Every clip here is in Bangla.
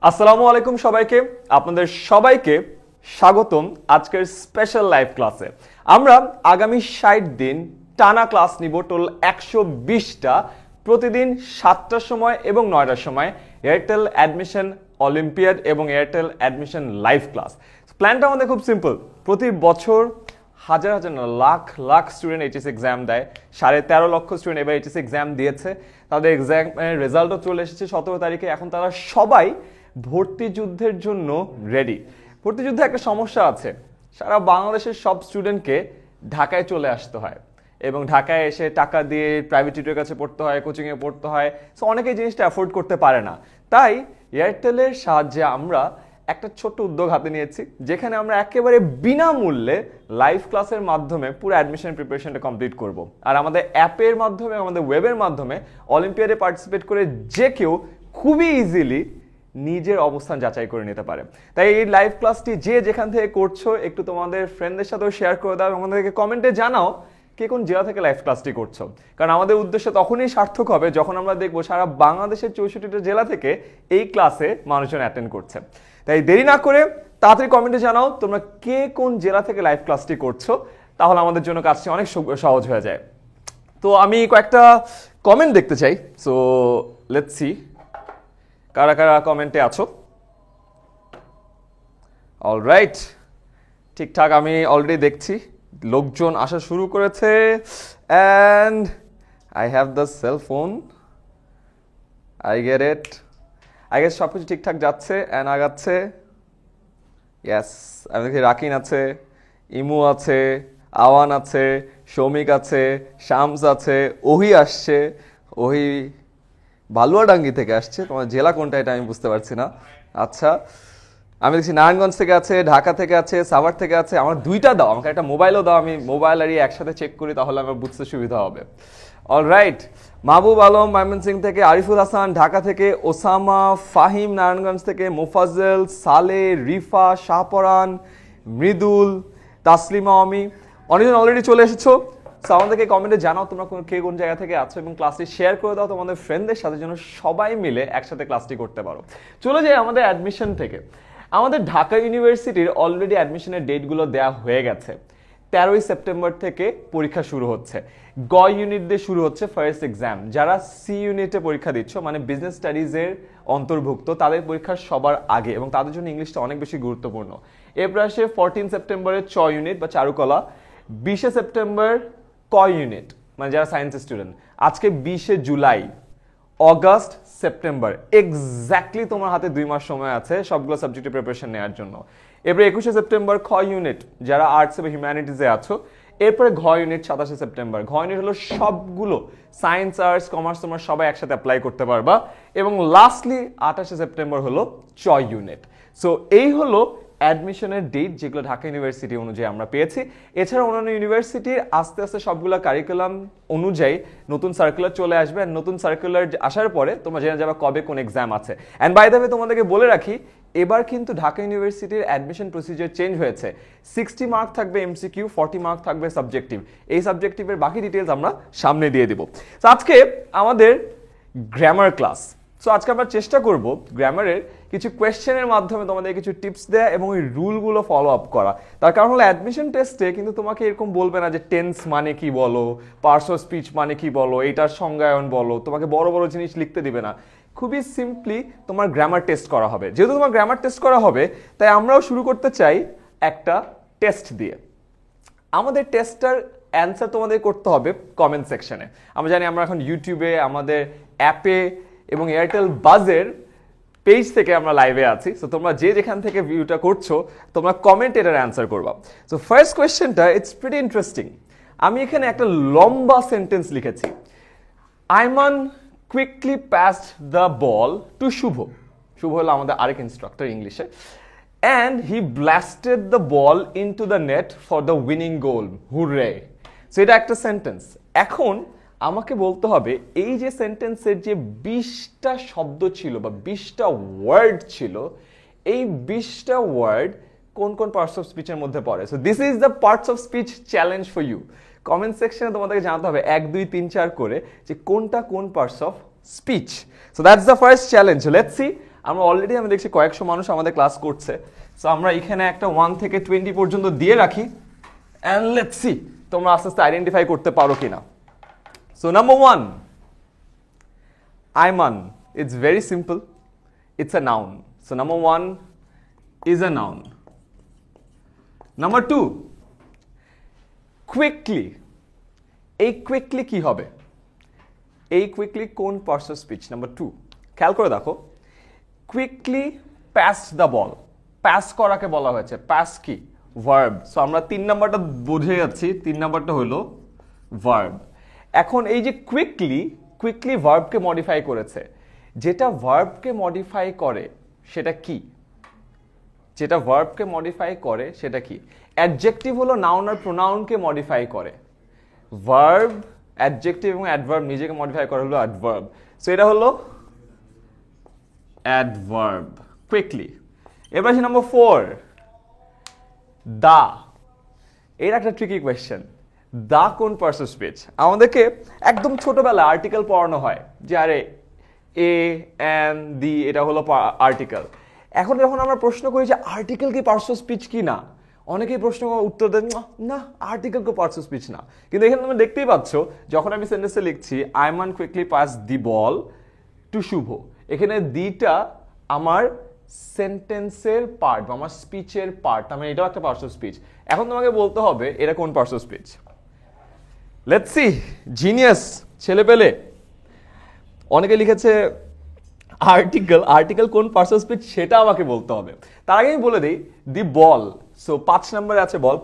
আসসালামু আলাইকুম সবাইকে, আপনাদের সবাইকে স্বাগতম আজকের স্পেশাল লাইভ ক্লাসে। আমরা আগামী 60 দিন টানা ক্লাস নিব, টোটাল 120টা, প্রতিদিন 7টার সময় এবং 9টার সময় এয়ারটেল অ্যাডমিশন অলিম্পিয়াড এবং এয়ারটেল অ্যাডমিশন লাইভ ক্লাস। প্ল্যানটা আমাদের খুব সিম্পল। প্রতি বছর হাজার হাজার না lakh lakh student HS exam দেয়। 13.5 লক্ষ স্টুডেন্ট এবার এইচএস এক্সাম দিয়েছে। তাদের এক্সাম রেজাল্টও চলে এসেছে 17 তারিখে। এখন তারা সবাই ভর্তি যুদ্ধের জন্য রেডি। ভর্তি যুদ্ধে একটা সমস্যা আছে, সারা বাংলাদেশের সব স্টুডেন্টকে ঢাকায় চলে আসতে হয় এবং ঢাকায় এসে টাকা দিয়ে প্রাইভেট টিউটরের কাছে পড়তে হয়, কোচিংয়ে পড়তে হয়। সো অনেকেই জিনিসটা অ্যাফোর্ড করতে পারে না। তাই এয়ারটেলের সাহায্যে আমরা একটা ছোট্ট উদ্যোগ হাতে নিয়েছি, যেখানে আমরা একেবারে বিনামূল্যে লাইভ ক্লাসের মাধ্যমে পুরো অ্যাডমিশন প্রিপারেশনটা কমপ্লিট করব। আর আমাদের অ্যাপের মাধ্যমে, আমাদের ওয়েবের মাধ্যমে অলিম্পিয়াডে পার্টিসিপেট করে যে কেউ খুবই ইজিলি নিজের অবস্থান যাচাই করে নিতে পারে। তাই এই লাইভ ক্লাসটি যে যেখান থেকে করছো একটু তোমাদের ফ্রেন্ডদের সাথেও শেয়ার করে দাও, আমাদেরকে কমেন্টে জানাও কে কোন জেলা থেকে লাইভ ক্লাসটি করছো। কারণ আমাদের উদ্দেশ্য তখনই সার্থক হবে যখন আমরা দেখবো সারা বাংলাদেশের 64টা জেলা থেকে এই ক্লাসে মানুষজন অ্যাটেন্ড করছে। তাই দেরি না করে তাড়াতাড়ি কমেন্টে জানাও তোমরা কে কোন জেলা থেকে লাইভ ক্লাসটি করছো, তাহলে আমাদের জন্য কাজটি অনেক সহজ হয়ে যায়। তো আমি কয়েকটা কমেন্ট দেখতে চাই। সো লেটস সি কারা কারা কমেন্টে আছো। অলরাইট, ঠিকঠাক আমি অলরেডি দেখছি লোকজন আসা শুরু করেছে। And I have the cell phone, I get it. I guess সব কিছু ঠিকঠাক যাচ্ছে অ্যান্ড আগাচ্ছে। ইয়াস, আমি দেখি রাকিন আছে, ইমু আছে, আওয়ান আছে, সৌমিক আছে, শামস আছে, ওহি আসছে। ওহি বালুয়াডাঙ্গি থেকে আসছে, তোমার জেলা কোনটা এটা আমি বুঝতে পারছি না। আচ্ছা, আমি দেখছি নারায়ণগঞ্জ থেকে আছে, ঢাকা থেকে আছে, সাভার থেকে আছে। আমার দুইটা দাও, আমাকে একটা মোবাইলও দাও, আমি মোবাইল আর একসাথে চেক করি, তাহলে আমার বুঝতে সুবিধা হবে। অলরাইট, মাহবুব আলম ময়মনসিংহ থেকে, আরিফুল হাসান ঢাকা থেকে, ওসামা, ফাহিম নারায়ণগঞ্জ থেকে, মোফাজ্জল, সালে, রিফা, শাহপরান, মৃদুল, তাসলিমা, অমি, অনেকজন অলরেডি চলে এসেছো। সো আমাদেরকে কমেন্টে জানাও তোমরা কে কোন জায়গা থেকে আছো এবং ক্লাসটি শেয়ার করে দাও তোমাদের ফ্রেন্ডদের সাথে, যেন সবাই মিলে একসাথে ক্লাসটি করতে পারো। চলে যাই আমাদের অ্যাডমিশন থেকে। আমাদের ঢাকা ইউনিভার্সিটির অলরেডি অ্যাডমিশনের ডেটগুলো দেওয়া হয়ে গেছে। 13ই সেপ্টেম্বর থেকে পরীক্ষা শুরু হচ্ছে। গ ইউনিট দিয়ে শুরু হচ্ছে ফার্স্ট এক্সাম। যারা সি ইউনিটে পরীক্ষা দিচ্ছ, মানে বিজনেস স্টাডিজের অন্তর্ভুক্ত, তাদের পরীক্ষা সবার আগে এবং তাদের জন্য ইংলিশটা অনেক বেশি গুরুত্বপূর্ণ। এরপর আসে 14 সেপ্টেম্বরের চ ইউনিট বা চারুকলা, 20শে সেপ্টেম্বর ক ইউনিট, মানে যারা সায়েন্সের স্টুডেন্ট। আজকে 20শে জুলাই, অগাস্ট, সেপ্টেম্বর, এক্স্যাক্টলি তোমার হাতে 2 মাস সময় আছে সবগুলো সাবজেক্টের প্রিপারেশন নেওয়ার জন্য। এরপরে 21শে সেপ্টেম্বর খ ইউনিট, যারা আর্টস এবং হিউম্যানিটিসে আছো। এরপরে ঘ ইউনিট 27শে সেপ্টেম্বর। ঘ ইউনিট হলো সবগুলো সায়েন্স, আর্টস, কমার্স তোমরা সবাই একসাথে অ্যাপ্লাই করতে পারবা। এবং লাস্টলি 28শে সেপ্টেম্বর হলো চ ইউনিট। সো এই হলো অ্যাডমিশনের ডেট যেগুলো ঢাকা ইউনিভার্সিটি অনুযায়ী আমরা পেয়েছি। এছাড়া অন্যান্য ইউনিভার্সিটির আস্তে আস্তে সবগুলো কারিকুলাম অনুযায়ী নতুন সার্কুলার চলে আসবে। নতুন সার্কুলার আসার পরে তোমরা জেনে যাবে কবে কোন এক্সাম আছে। অ্যান্ড বাই দ্য ওয়ে তোমাদেরকে বলে রাখি, এবার কিন্তু ঢাকা ইউনিভার্সিটির অ্যাডমিশন প্রসিজার চেঞ্জ হয়েছে। 60 মার্ক থাকবে এমসিকিউ, 40 মার্ক থাকবে সাবজেক্টিভ। এই সাবজেক্টিভের বাকি ডিটেলস আমরা সামনে দিয়ে দিব। তো আজকে আমাদের গ্রামার ক্লাস। সো আজকে আমরা চেষ্টা করব গ্রামারের কিছু কোয়েশ্চেনের মাধ্যমে তোমাদের কিছু টিপস দেয়া এবং ওই রুলগুলো ফলো আপ করা। তার কারণ হলো অ্যাডমিশন টেস্টে কিন্তু তোমাকে এরকম বলবে না যে টেন্স মানে কি বলো, পার্টস অফ স্পিচ মানে কি বলো, এটার সংজ্ঞায়ন বলো, তোমাকে বড় বড় জিনিস লিখতে দিবে না। খুবই সিম্পলি তোমার গ্রামার টেস্ট করা হবে। যেহেতু তোমার গ্রামার টেস্ট করা হবে, তাই আমরাও শুরু করতে চাই একটা টেস্ট দিয়ে। আমাদের টেস্টটার অ্যান্সার তোমাদের করতে হবে কমেন্ট সেকশনে। আমরা জানি আমরা এখন ইউটিউবে, আমাদের অ্যাপে এবং এয়ারটেল বাজের পেজ থেকে আমরা লাইভে আছি। সো তোমরা যে যেখান থেকে ভিউটা করছো, তোমরা কমেন্ট এটার অ্যান্সার করবা। সো ফার্স্ট কোয়েশ্চেনটা ইটস প্রিটি ইন্টারেস্টিং। আমি এখানে একটা লম্বা সেন্টেন্স লিখেছি। Aiman quickly passed the ball to Shuvo. Shuvo হলো আমাদের আরেক ইনস্ট্রাক্টর ইংলিশে। And he blasted the ball into the net for the winning goal, hurray. So এটা একটা সেন্টেন্স। এখন আমাকে বলতে হবে এই যে সেন্টেন্সের যে 20টা শব্দ ছিল বা 20টা ওয়ার্ড ছিল, এই 20টা ওয়ার্ড কোন কোন পার্টস অফ স্পিচের মধ্যে পড়ে। So this is the parts of speech challenge for you. Comment সেকশনে তোমাদেরকে জানাতে হবে 1 2 3 4 করে যে কোনটা কোন parts of speech. So that's the first challenge. Let's see আমি দেখছি কয়েকশো মানুষ আমাদের ক্লাস করছে, সো আমরা এখানে একটা 1 থেকে 20 পর্যন্ত দিয়ে রাখি, অ্যান্ড লেটস সি তোমরা আস্তে আস্তে আইডেন্টিফাই করতে পারো কিনা। So number 1, Aiman, it's very simple, it's a noun. So number 1 is a noun. Number 2, quickly, এই কুইকলি কি হবে? এই কুইকলি কোন পার্টস অফ স্পিচ? নাম্বার 2, খেয়াল করে দেখো, কুইকলি প্যাসড দ্য বল, প্যাস করাকে বলা হয়েছে। প্যাস কি? ভার্ব। সো আমরা 3 নাম্বারটা বুঝে যাচ্ছি, 3 নাম্বারটা হলো ভার্ব। এখন এই যে কুইকলি, কুইকলি ভার্বকে মডিফাই করেছে। যেটা ভার্বকে মডিফাই করে সেটা কি? যেটা ভার্বকে মডিফাই করে সেটা কি? অ্যাডজেক্টিভ হলো নাউন আর প্রোনাউনকে মডিফাই করে। ভার্ব, অ্যাডজেক্টিভ এবং অ্যাডভার্ব নিজেকে মডিফাই করে হলো অ্যাডভার্ব। সো এটা হলো অ্যাডভার্ব, কুইকলি। এবার আসি নাম্বার 4, দা। এর একটা ট্রিকি কোয়েশ্চেন, দা কোন পার্টস অফ স্পিচ? আমাদেরকে একদম ছোটবেলায় আর্টিকেল পড়ানো হয় যে আরে এ, এন, দি এটা হলো আর্টিকেল। এখন যখন আমরা প্রশ্ন করি যে আর্টিকেল কি পার্টস অফ স্পিচ কি না, অনেকেই প্রশ্ন উত্তর দেন না, article co parts of speech না। কিন্তু এখানে তুমি দেখতেই পাচ্ছ, যখন আমি সেন্টেন্সে লিখছি Ayman quickly pass the ball to শুভ, এখানে দিটা আমার সেন্টেন্সের পার্ট বা আমার স্পিচের পার্ট, মানে এটাও একটা পার্টস অফ স্পিচ। এখন তোমাকে বলতে হবে এটা কোন parts of speech. Let's see, genius ছেলেপেলে। অনেকে লিখেছে আর্টিকেল, আর্টিকেল কোন পার্টস অফ স্পিচ সেটা আমাকে বলতে হবে। তার আগে আমি বলে দিই, দি বল, সো 5 নম্বরে আছে বল,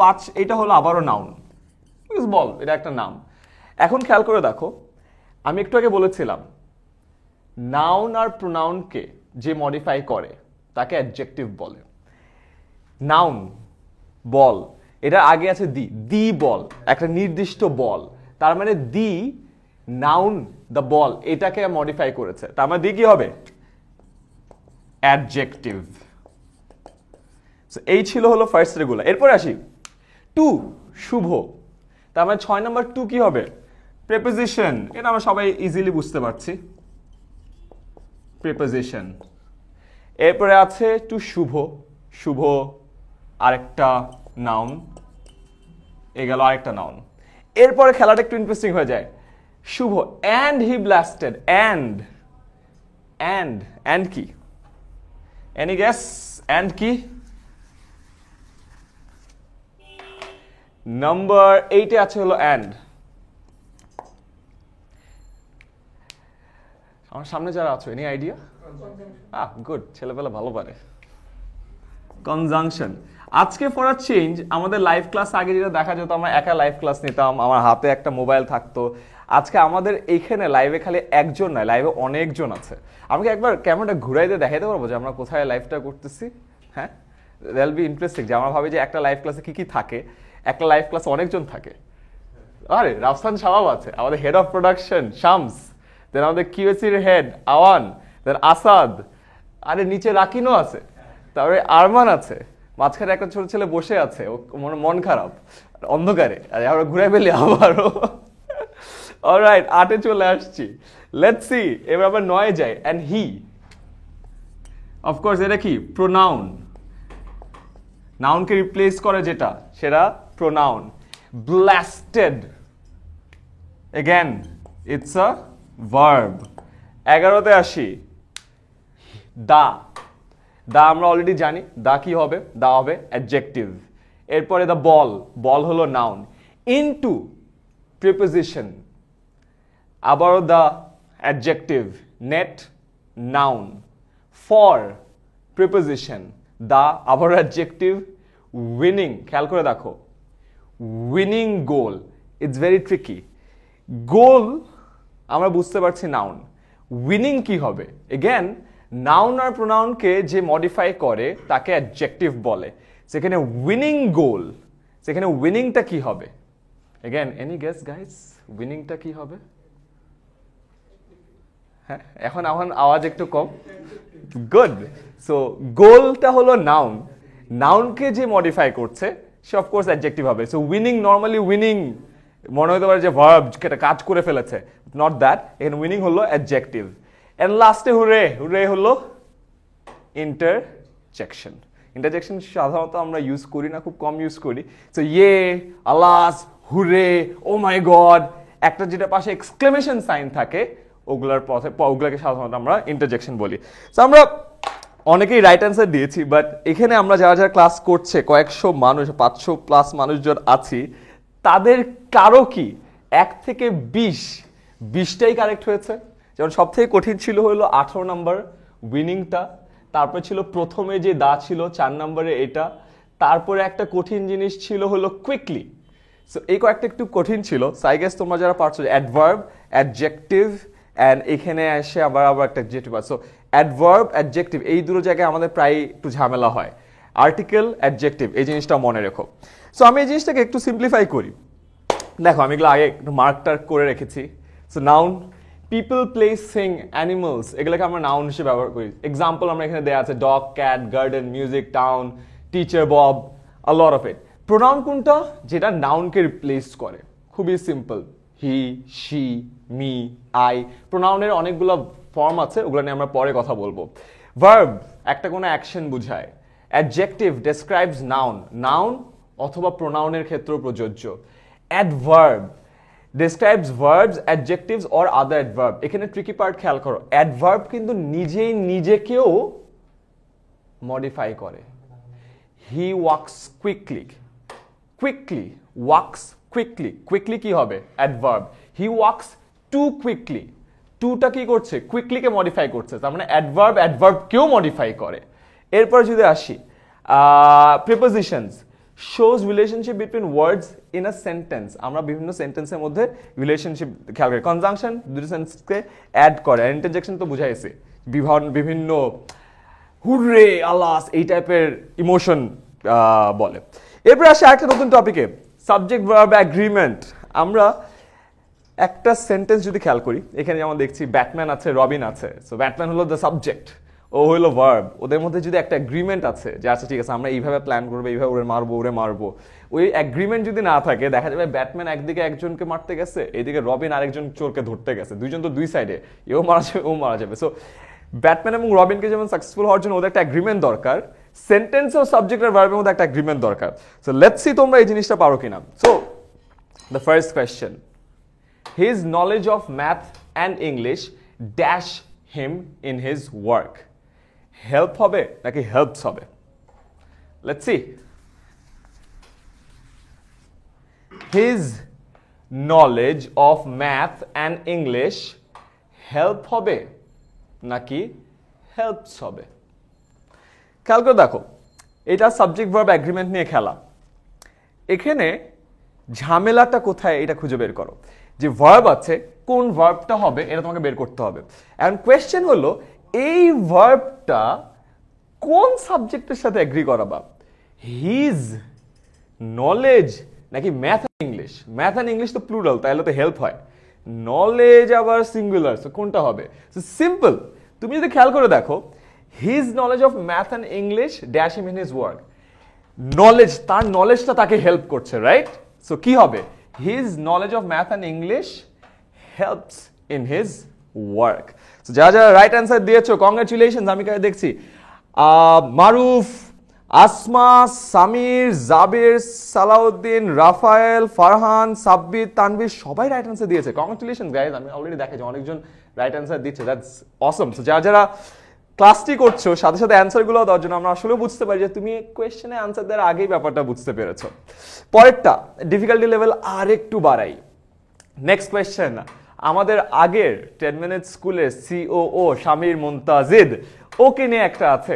5 এটা হলো আবারও নাউন, বল এটা একটা নাম। এখন খেয়াল করে দেখো, আমি একটু আগে বলেছিলাম নাউন আর প্রোনাউনকে যে মডিফাই করে তাকে অ্যাডজেক্টিভ বলে। নাউন বল, এটা আগে আছে দি, দি বল একটা নির্দিষ্ট বল, তার মানে দি নাউন দ্য বল এটাকে মডিফাই করেছে, তার মানে দি কি হবে? অ্যাডজেক্টিভ। এই ছিল হলো ফার্স্ট রেগুলার। এরপরে আসি 2, শুভ। তার মানে 6 নম্বর 2 কি হবে? প্রিপোজিশন। এটা আমরা সবাই ইজিলি বুঝতে পারছি, প্রিপোজিশন। এরপরে আছে টু শুভ, শুভ আরেকটা নাউন, এ গেল আরেকটা নাউন। এরপরে খেলাটা একটু ইন্টারেস্টিং হয়ে যায়। শুভ অ্যান্ড হি ব্লাস্টেড, অ্যান্ড কি? এনি গেস অ্যান্ড কি? নাম্বার 8 এ আছে হলো অ্যান্ড। আমার সামনে যারা আছো এনি আইডিয়া? গুড, ছেলেবেলা ভালো পারে। কনজাংশন। আজকে ফর আ চেঞ্জ আমাদের লাইভ ক্লাস আগে যেটা দেখা যেত, আমরা একা লাইভ ক্লাস নিতাম, আমার হাতে একটা মোবাইল থাকতো। আজকে আমাদের এইখানে লাইভে খালি একজন নয়, লাইভে অনেকজন আছে। আমাকে একবার ক্যামেরাটা ঘুরাই দিয়ে দেখাইতে পারবো যে আমরা কোথায় লাইভটা করতেছি? হ্যাঁ, দ্যাট বি ইন্টারেস্টিং। যে আমরা ভাবি যে একটা লাইভ ক্লাসে কি কি থাকে, একটা লাইভ ক্লাসে অনেকজন থাকে। আরে রাফসান শাবাব আছে, আমাদের হেড অফ প্রোডাকশন শামস, দেন আমাদের কিউএসির হেড আওয়ান, দেন আসাদ, আরে নিচে রাকিনও আছে, তারপরে আরমান আছে, মাঝখানে একটা ছোট ছেলে বসে আছে, ও মন খারাপ অন্ধকারে, আরে আমরা ঘুরে ফেলি আবারও। অলরাইট, 8 এ চলে আসছি। লেটস সি, এবার আবার 9 যাই। এন্ড হি, অফকোর্স এটা কি? প্রোনাউন। নাউনকে রিপ্লেস করে যেটা, সেটা pronoun. Blasted, again it's a verb. 11তে আসি, দা। দা আমরা অলরেডি জানি, দা কি হবে? দা হবে অ্যাডজেক্টিভ। এরপরে দা বল, বল হলো নাউন। ইনটু প্রিপোজিশন, আবারও the adjective. Net noun. For preposition, the আবারও অ্যাডজেক্টিভ। উইনিং, খেয়াল করে দেখো, winning goal, it's very tricky. Goal আমরা বুঝতে পারছি নাউন, উইনিং কি হবে? এগেন নাউন আর প্রোনাউনকে যে মডিফাই করে তাকে অ্যাডজেক্টিভ বলে। সেখানে উইনিং গোল, সেখানে উইনিংটা কি হবে? এগেন এনি গেস গাইস, উইনিংটা কি হবে? হ্যাঁ, এখন আওয়াজ একটু কম। গুড। সো গোলটা হলো নাউন, নাউনকে যে মডিফাই করছে সে অফকোর্স অ্যাডজেক্টিভ হবে। সো উইনিং, নর্মালি উইনিং মনে হতে পারে যে ভার্ব কাজ করে ফেলেছে, নট দ্যাট। এখানে উইনিং হলো অ্যাডজেক্টিভ। এন্ড লাস্টে হুরে, হুরে হলো ইন্টারজেকশন। ইন্টারজেকশন সাধারণত আমরা ইউজ করি না, খুব কম ইউজ করি। সো ইয়ে, আলাস, হুরে, ও মাই গড, একটা যেটা পাশে এক্সক্লেমেশন সাইন থাকে ওগুলাকে সাধারণত আমরা ইন্টারজেকশন বলি। সো আমরা অনেকেই রাইট অ্যান্সার দিয়েছি, বাট এখানে আমরা যারা যারা ক্লাস করছে কয়েকশো মানুষ, 500+ মানুষজন আছি, তাদের কারো কি 1 থেকে 20টাই কারেক্ট হয়েছে। যেমন সব থেকে কঠিন ছিল হলো 18 নম্বর উইনিংটা, তারপরে ছিল প্রথমে যে দা ছিল 4 নম্বরে এটা, তারপরে একটা কঠিন জিনিস ছিল হলো কুইকলি। সো এই কয়েকটা একটু কঠিন ছিল। সো আই গেস তোমরা যারা পারছো অ্যাডভার্ব, অ্যাডজেক্টিভ, অ্যান্ড এখানে এসে আবার একটা অ্যাডজেক্টিভ আছে। সো অ্যাডভার্ব, অ্যাডজেক্টিভ এই দুটো জায়গায় আমাদের প্রায় একটু ঝামেলা হয়। আর্টিকেল, অ্যাডজেক্টিভ এই জিনিসটা মনে রেখো। সো আমি এই জিনিসটাকে একটু সিম্পলিফাই করি। দেখো আমি এগুলো আগে একটু মার্কটার করে রেখেছি। So noun, people, place, Singh, animals এগুলোকে আমরা নাউন হিসেবে ব্যবহার করি। এক্সাম্পল আমরা এখানে দেওয়া আছে dog, cat, garden, music, town, teacher, Bob, a lot of it. Pronoun কোনটা? যেটা নাউনকে রিপ্লেস করে। খুবই simple, he, she, me, I. প্রোনাউনের অনেকগুলো ফর্ম আছে, ওগুলো নিয়ে আমরা পরে কথা বলবো। ভার্ব একটা কোনো অ্যাকশন বোঝায়। অ্যাডজেক্টিভ ডেসক্রাইবস নাউন, নাউন অথবা প্রোনাউনের ক্ষেত্রেও প্রযোজ্য। Adverb describes verbs, adjectives or other adverb. এখানে ট্রিকি পার্ট খেয়াল করো, অ্যাডভার্ব কিন্তু নিজেই নিজেকেও মডিফাই করে। He walks quickly, quickly walks quickly, quickly কি হবে? Adverb. He walks too quickly, টুটা কি করছে? কুইকলিকে মডিফাই করছে, তার মানে অ্যাডভার্ব অ্যাডভার্বকেও মডিফাই করে। এরপর যদি আসি prepositions, shows relationship between words in a sentence. আমরা বিভিন্ন সেন্টেন্সের মধ্যে রিলেশনশিপ খেয়াল করি। কনজাংশন দুটো সেন্টেন্সকে অ্যাড করে, আর ইন্টারজেকশন তো বুঝাইছে বিভিন্ন হুররে, আলাস এই টাইপের ইমোশন বলে। এরপর আসে আরেকটা নতুন টপিকে, সাবজেক্ট ভার্ব অ্যাগ্রিমেন্ট। আমরা একটা সেন্টেন্স যদি খেয়াল করি, এখানে যেমন দেখছি ব্যাটম্যান আছে, রবিন আছে। সো ব্যাটম্যান হলো দ্য সাবজেক্ট, ও হলো ভার্ব। ওদের মধ্যে যদি একটা এগ্রিমেন্ট আছে যে আচ্ছা ঠিক আছে আমরা এইভাবে প্ল্যান করবো, এইভাবে ওরে মারবো, ওই এগ্রিমেন্ট যদি না থাকে দেখা যাবে ব্যাটম্যান একদিকে একজনকে মারতে গেছে, এইদিকে রবিন আরেকজন চোরকে ধরতে গেছে, দুইজন তো দুই সাইডে, এও মারা যাবে ও মারা যাবে। সো ব্যাটম্যান এবং রবিনকে যেমন সাকসেসফুল হওয়ার জন্য ওদের একটা এগ্রিমেন্ট দরকার, সেন্টেন্স ও সাবজেক্ট আর ভার্বের মধ্যে একটা এগ্রিমেন্ট দরকার। সো লেটস সি তোমরা এই জিনিসটা পারো কিনা। So the first question, his knowledge of math and English dash him in his work. Help হবে নাকি হেল্পস হবে? Let's C. His knowledge of math and English help হবে নাকি হেল্পস হবে? খেয়াল করে দেখো, এটা সাবজেক্ট ভার্ব অ্যাগ্রিমেন্ট নিয়ে খেলা। এখানে ঝামেলাটা কোথায় এটা খুঁজে বের করো। যে ভার্ব আছে, কোন ভার্বটা হবে এটা তোমাকে বের করতে হবে। এখন কোয়েশ্চেন হলো এই ভার্বটা কোন সাবজেক্টের সাথে এগ্রি করাবা? হিজ নলেজ নাকি math and English? Math and English তো প্লুরাল, তাহলে তো হেল্প হয়। নলেজ আবার সিঙ্গুলার, কোনটা হবে? সিম্পল, তুমি যদি খেয়াল করে দেখো, his knowledge of math and English dash him in his work. Knowledge, তার নলেজটা তাকে হেল্প করছে, রাইট? সো কি হবে? His knowledge of math and English helps in his work. So যারা যারা রাইট অ্যান্সার দিয়েছো কংগ্রাচুলেশনস। আমি কাছে দেখছি মারুফ, আসমা, সামির, জাবির, সালাউদ্দিন, রাফায়েল, ফারহান, সাব্বির, তানভীর সবাই রাইট অ্যান্সার দিয়েছে। Congratulations guys. আমি অলরেডি দেখেছি অনেকজন রাইট অ্যান্সার দিচ্ছে, দ্যাটস অসম। সো যারা যারা ক্লাসটি করছো সাথে সাথে অ্যান্সারগুলো দেওয়ার জন্য আমরা আসলে বুঝতে পারি যে তুমি কোয়েশ্চেনে অ্যান্সার দেওয়ার আগেই ব্যাপারটা বুঝতে পেরেছো। পরেরটা ডিফিকাল্টি লেভেল আর একটু বাড়াই। নেক্সট কোয়েশ্চেন, আমাদের আগের 10 মিনিট স্কুলের সিওও শামির মুনতাজিদ, ওকে নিয়ে একটা আছে,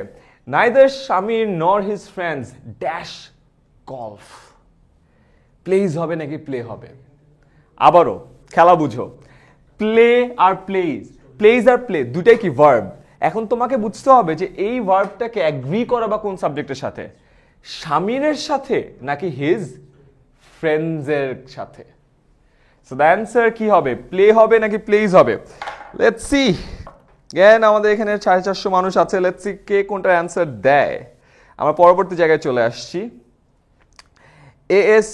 neither Shamir nor his friends dash golf. Plays হবে নাকি প্লে হবে? আবারও খেলা বুঝো, প্লে আর প্লেজ, প্লেজ আর প্লে দুটাই কি ভার্ব। এখন তোমাকে বুঝতে হবে যে এই ভার্বটাকে অ্যাগ্রি করাবা কোন সাবজেক্টের সাথে, শামিরের সাথে নাকি হিজ ফ্রেন্ডসের সাথে। সো দ্য অ্যান্সার কি হবে? প্লে হবে নাকি প্লেজ হবে? Let's C. জ্ঞান আমাদের এখানে 450 মানুষ আছে, লেটস সি কে কোনটা অ্যান্সার দেয়। আমরা পরবর্তী জায়গায় চলে আসছি। এএস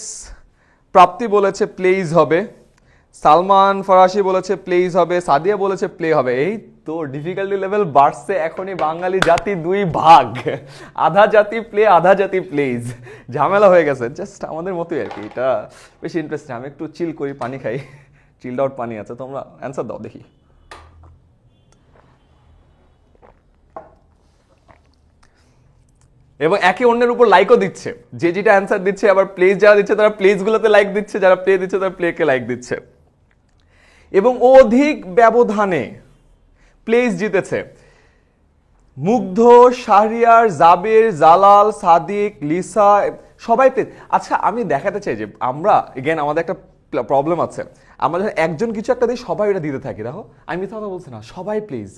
প্রাপ্তি বলেছে প্লেজ হবে, সালমান ফরাসি বলেছে প্লেজ হবে, সাদিয়া বলেছে প্লে হবে। এই তো তো ডিফিকাল্টি লেভেল বাড়ছে এখনই, বাঙালি জাতি 2 ভাগ, আধা জাতি প্লে আধা জাতি প্লেজ, ঝামেলা হয়ে গেছে। জাস্ট আমাদের মতোই আর কি, এটা বেশি ইন্টারেস্টিং। আমি একটু চিল করি, পানি খাই, চিলড আউট পানি আছে, তোমরা অ্যান্সার দাও দেখি। এবং একে অন্যের উপর লাইকও দিচ্ছে, যে যেটা অ্যান্সার দিচ্ছে, আবার প্লেজ যারা দিচ্ছে তারা প্লেজগুলোতে লাইক দিচ্ছে, যারা প্লে দিচ্ছে তারা প্লেকে লাইক দিচ্ছে। এবং অধিক ব্যবধানে প্লেজ জিতেছে মুগ্ধ, শাহরিয়ার, জাবির, জালাল, সাদিক, লিসা, সবাই প্লেজ। আচ্ছা আমি দেখাতে চাই যে আমরা এগেন আমাদের একটা প্রবলেম আছে, আমরা যখন একজন কিছু একটা দিই সবাই এটা দিতে থাকি। দেখো আমি মিথ্যা কথা বলছি না, সবাই প্লিজ,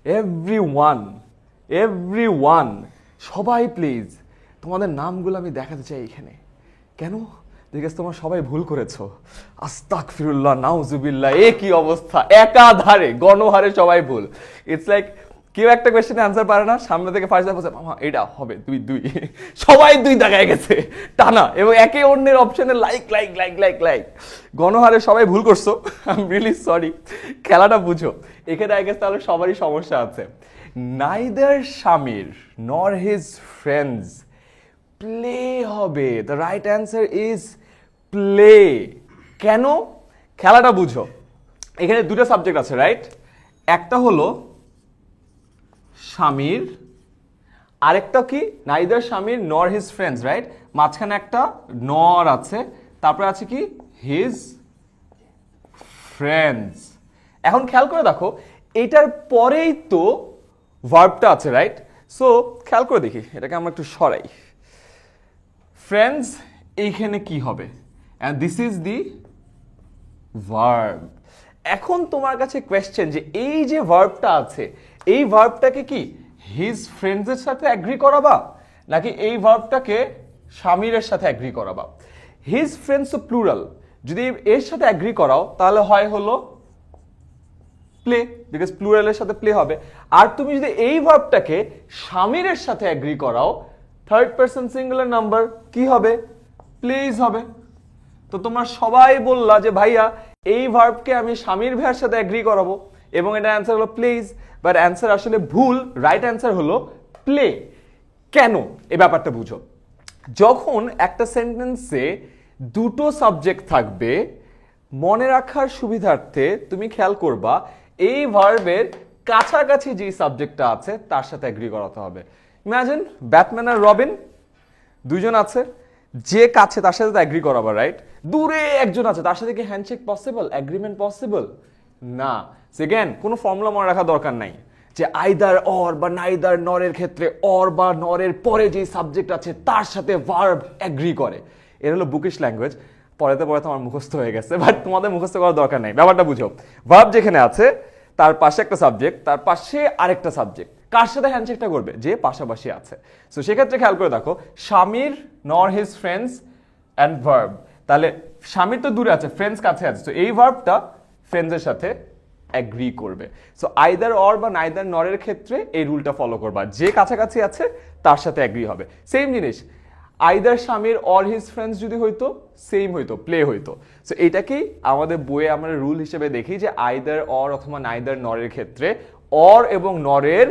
এভরিওয়ান সবাই প্লিজ। তোমাদের নামগুলো আমি দেখাতে চাই এখানে। কেন? বিকজ তোমরা সবাই ভুল করেছো। আস্তাগফিরুল্লাহ, নাউজুবিল্লাহ, এ কি অবস্থা, একাধারে গণহারে সবাই ভুল। ইটস লাইক কেউ একটা কোয়েশ্চেনে অ্যান্সার পারে না, সামনে থেকে ফার্স্ট বলছে মামা এটা হবে 2 সবাই 2 দেখায় গেছে টানা, এবং একে অন্যের অপশনে like like like like like, গণহারে সবাই ভুল করছো। আই এম রিয়েলি সরি, খেলাটা বুঝো। এখানে আই গেস তাহলে সবারই সমস্যা আছে। Neither Shamir nor his friends play হবে, the right answer is play. কেন? খেলাটা বুঝো। এখানে 2টা সাবজেক্ট আছে, রাইট? একটা হলো শামির, আরেকটা কি neither Shamir nor his friends, right? মাঝখানে একটা নর আছে, তারপরে আছে কি হিজ ফ্রেন্ডস। এখন খেয়াল করে দেখো এটার পরেই তো ভার্বটা আছে, রাইট? সো খেয়াল করে দেখি, এটাকে আমরা একটু সরাই। ফ্রেন্ডস এইখানে কি হবে? and this is the verb. এখন তোমার কাছে কোয়েশ্চেন যে এই যে ভার্বটা আছে, এই ভার্বটাকে কি হিজ ফ্রেন্ডসের সাথে এগ্রি করাবা, নাকি এই ভার্বটাকে শামিরের সাথে এগ্রি করাবা? হিজ ফ্রেন্ডস তো প্লুরাল, যদি এর সাথে এগ্রি করাও তাহলে হয় হলো প্লে, বিকজ প্লুরালের সাথে প্লে হবে। আর তুমি যদি এই ভার্বটাকে শামিরের সাথে এগ্রি করাও, থার্ড পারসন সিঙ্গুলার নাম্বার, কি হবে? প্লেজ হবে। তো তোমরা সবাই বললা যে ভাইয়া এই ভার্বকে আমি শামির ভাইয়ের সাথে এগ্রি করাবো, এবং এটা অ্যান্সার হলো প্লেজ, বাট অ্যান্সার আসলে ভুল। রাইট অ্যান্সার হলো প্লে। কেন? এই ব্যাপারটা বুঝো। যখন একটা সেন্টেন্সে 2টো সাবজেক্ট থাকবে, মনে রাখার সুবিধার্থে তুমি খেয়াল করবা এই ভার্বের কাছাকাছি যে সাবজেক্টটা আছে তার সাথে এগ্রি করাতে হবে। ইমাজিন ব্যাটম্যান আর রবিন, 2জন আছে, যে কাছে তার সাথে এগ্রি করাবা, রাইট? দূরে একজন আছে, তার সাথে কি হ্যান্ডশেক পসিবল, এগ্রিমেন্ট পসিবল? না। সেকেন্ড, কোনো ফর্মুলা মনে রাখার দরকার নাই যে আইদার অর বা নাইদার নরের ক্ষেত্রে অর বা নরের পরে যে সাবজেক্ট আছে তার সাথে ভার্ব এগ্রি করে। এর হলো বুকিশ ল্যাঙ্গুয়েজ, পড়াতে পড়াতে আমার মুখস্থ হয়ে গেছে, বাট তোমাদের মুখস্থ করার দরকার নাই। ব্যাপারটা বুঝো, ভার্ব যেখানে আছে তার পাশে একটা সাবজেক্ট, তার পাশে আরেকটা সাবজেক্ট, কার সাথে হ্যান্ডশেকটা করবে? যে পাশাপাশি আছে। সো সেক্ষেত্রে খেয়াল করে দেখো, শামির nor his friends and verb, তাহলে শামির তো দূরে আছে, ফ্রেন্ডস কাছে আছে, তো এই ভার্বটা ফ্রেন্ডসের সাথে এগ্রি করবে। সো আইদার অর বা নাইদার নরের ক্ষেত্রে এই রুলটা ফলো করবা, যে কাছাকাছি আছে তার সাথে এগ্রি হবে। সেম জিনিস either Shamir or his friends যদি হইতো, সেম হইতো, প্লে হইতো। সো এটাকেই আমাদের বইয়ে আমরা রুল হিসেবে দেখি যে আইদার অর অথবা নাইদার নরের ক্ষেত্রে অর এবং নরের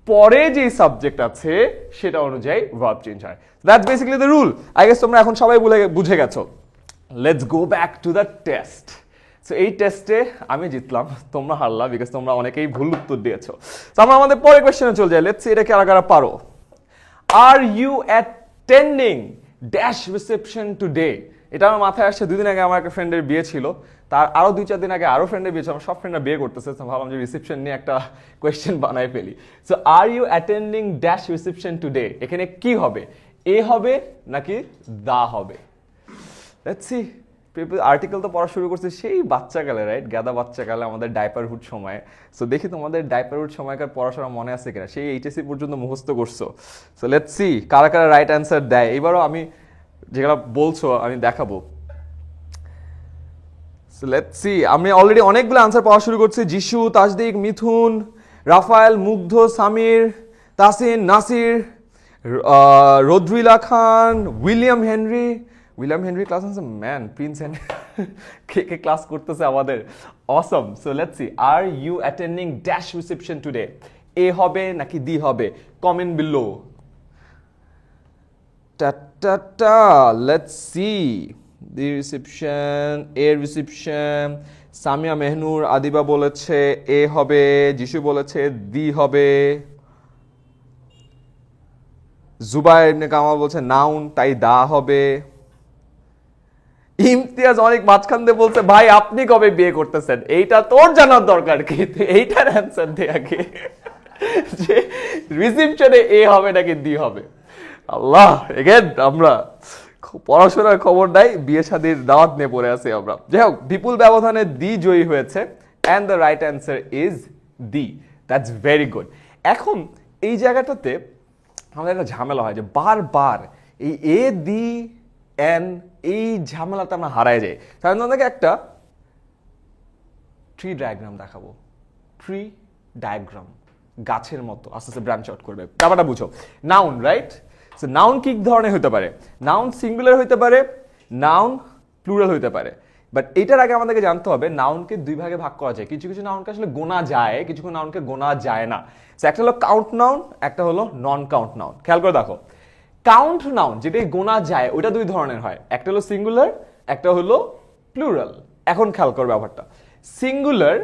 পরে যে সাবজেক্ট আছে সেটা অনুযায়ী ভার্ব চেঞ্জ হয়। That's basically the rule. I guess তোমরা এখন সবাই বুঝে গেছো। Let's go back to the test. So এই টেস্টে আমি জিতলাম, তোমরা হারলা, বিকজ তোমরা অনেকেই ভুল উত্তর দিয়েছো। তো আমরা আমাদের পরের কোয়েশ্চেনে চলে যাই। লেটস সি এটা কারা কারা পারো। Are you attending dash reception today? এটা আমার মাথায় আসছে, 2 দিন আগে আমার একটা ফ্রেন্ডের বিয়ে ছিল, তার আরো 2-4 দিন আগে আরো ফ্রেন্ডের বিয়ে ছিল, আমার সব ফ্রেন্ডরা বিয়ে করতেছে, ভাবলাম যে রিসেপশন নিয়ে একটা কোয়েশ্চেন বানাই ফেলি। So are you attending dash reception today, এখানে কি হবে? এ হবে নাকি দা হবে? Let's C. আর্টিকেল তো পড়া শুরু করছে সেই বাচ্চাকালে, রাইট? গাদা বাচ্চাকালে, আমাদের ডাইপারহুড সময়ে। সো দেখি তোমাদের ডাইপারহুড সময়কার পড়াশোনা মনে আছে কিনা, সেই এইচএসসি পর্যন্ত মুখস্থ করছো। সো লেটস সি কারা কারা রাইট অ্যান্সার দেয়। এবারও আমি যেগুলো বলছো আমি দেখাবো। সো লেটস সি, আমি অলরেডি অনেকগুলো আনসার পাওয়া শুরু করছি। Jishu, Tasdiq, Mithun, Raphael, Mugdho, Samir, Tasin, Nasir, Rodrila Khan, William Henry class আছে, ম্যান প্রিন্স হেনরি কে কে ক্লাস করতেছে আমাদের, awesome. So let's see, are you attending dash reception today? A হবে নাকি দি হবে? Comment below. Let's see, the reception, a reception. Samia Mehnur Adiba বলেছে এ হবে, যিশু বলেছে দি হবে, জুবাইর ইবনে কামাল বলছে নাউন, তাই দা হবে। ইমতিয়াজ অনেক মাঝখান দিয়ে বলছে ভাই আপনি কবে বিয়ে করতেছেন, এইটা তোর জানার দরকার কি, তুই এইটার অ্যান্সার দে আগে যে রিসেপশনে এ হবে নাকি দি হবে। আল্লাহ, এগেন আমরা পড়াশোনার খবর নাই, বিয়ে শাদীর দাওয়াত নিয়ে পড়ে আছি আমরা। যাই হোক, বিপুল ব্যবধানে দি জয়ী হয়েছে and the right answer is the. That's very good. এখন এই জায়গাটাতে আমাদের একটা ঝামেলা হয় যে বারবার এই এ দি এন, এই ঝামেলাটা আমরা হারায় যাই। তাহলে তোমাদেরকে একটা ট্রি ডায়াগ্রাম দেখাবো। ট্রি ডায়াগ্রাম, গাছের মতো আস্তে আস্তে ব্রাঞ্চ আউট করবে। ব্যাপারটা বুঝো, নাউন রাইট? সো নাউন কি ধরনের হতে পারে? নাউন সিঙ্গুলার হইতে পারে, নাউন প্লুরাল হইতে পারে। বাট এটার আগে আমাদেরকে জানতে হবে নাউনকে দুই ভাগে ভাগ করা যায়। কিছু কিছু নাউনকে আসলে গোনা যায়, কিছু কিছু নাউনকে গোনা যায় না। একটা হলো কাউন্ট নাউন, একটা হলো নন কাউন্ট নাউন। খেয়াল করে দেখো, কাউন্ট নাউন যেটাই গোনা যায় ওটা দুই ধরনের হয়, একটা হলো সিঙ্গুলার, একটা হলো প্লুরাল। এখন খেয়াল করো ব্যাপারটা, সিঙ্গুলার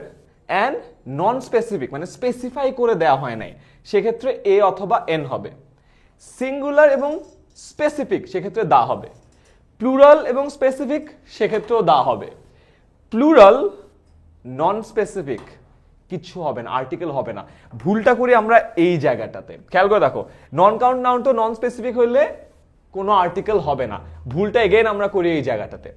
অ্যান্ড নন স্পেসিফিক, মানে স্পেসিফাই করে দেওয়া হয় নাই, সেক্ষেত্রে এ অথবা এন হবে। সিঙ্গুলার এবং স্পেসিফিক, সেক্ষেত্রে দা হবে। প্লুরাল এবং স্পেসিফিক, সেক্ষেত্রেও দা হবে। প্লুরাল, নন স্পেসিফিক, কিচ্ছু হবে না, আর্টিকেল হবে না। ভুলটা করি আমরা এই জায়গাটাতে। খেয়াল করে দেখো, নন কাউন্ট নাউন তো নন স্পেসিফিক হইলে কোনো আর্টিকেল হবে না, ভুলটা এগেইন আমরা করি এই জায়গাটাতে।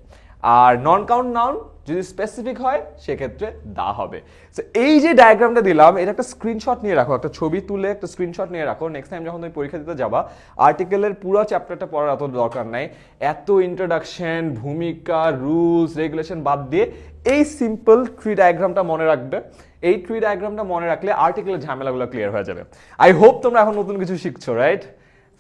আর নন কাউন্ট নাউন যদি স্পেসিফিক হয় সেক্ষেত্রে দা হবে। সো এই যে ডায়াগ্রামটা দিলাম, এটা একটা স্ক্রিনশট নিয়ে রাখো, একটা ছবি তুলে একটা স্ক্রিনশট নিয়ে রাখো। নেক্সট টাইম যখন তুমি পরীক্ষা দিতে যাবা, আর্টিকেলের পুরো চ্যাপ্টারটা পড়ার এত দরকার নাই। এত ইন্ট্রোডাকশন, ভূমিকা, রুলস, রেগুলেশন বাদ দিয়ে এই সিম্পল ট্রি ডায়াগ্রামটা মনে রাখবে। এই ট্রি ডায়াগ্রামটা মনে রাখলে আর্টিকেলের ঝামেলাগুলো ক্লিয়ার হয়ে যাবে। আই হোপ তোমরা এখন নতুন কিছু শিখছো, রাইট?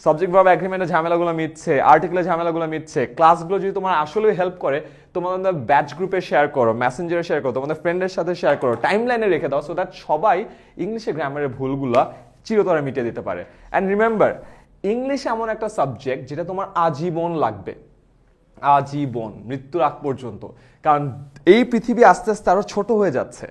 সাবজেক্ট ভার্ব এগ্রিমেন্টের ঝামেলাগুলো মিটছে, আর্টিকেলের ঝামেলাগুলো মিটছে। ক্লাসগুলো যদি তোমার আসলে হেল্প করে, তোমাদের ব্যাচ গ্রুপে শেয়ার করো, মেসেঞ্জারে শেয়ার করো, তোমাদের ফ্রেন্ডের সাথে শেয়ার করো, টাইম লাইনে রেখে দাও, সো দ্যাট সবাই ইংলিশে গ্রামারের ভুলগুলো চিরতরে মিটিয়ে দিতে পারে। অ্যান্ড রিমেম্বার, ইংলিশ এমন একটা সাবজেক্ট যেটা তোমার আজীবন লাগবে, আজীবন, মৃত্যুর আগ পর্যন্ত। কারণ এই পৃথিবী আস্তে আস্তে আরো ছোট হয়ে যাচ্ছে।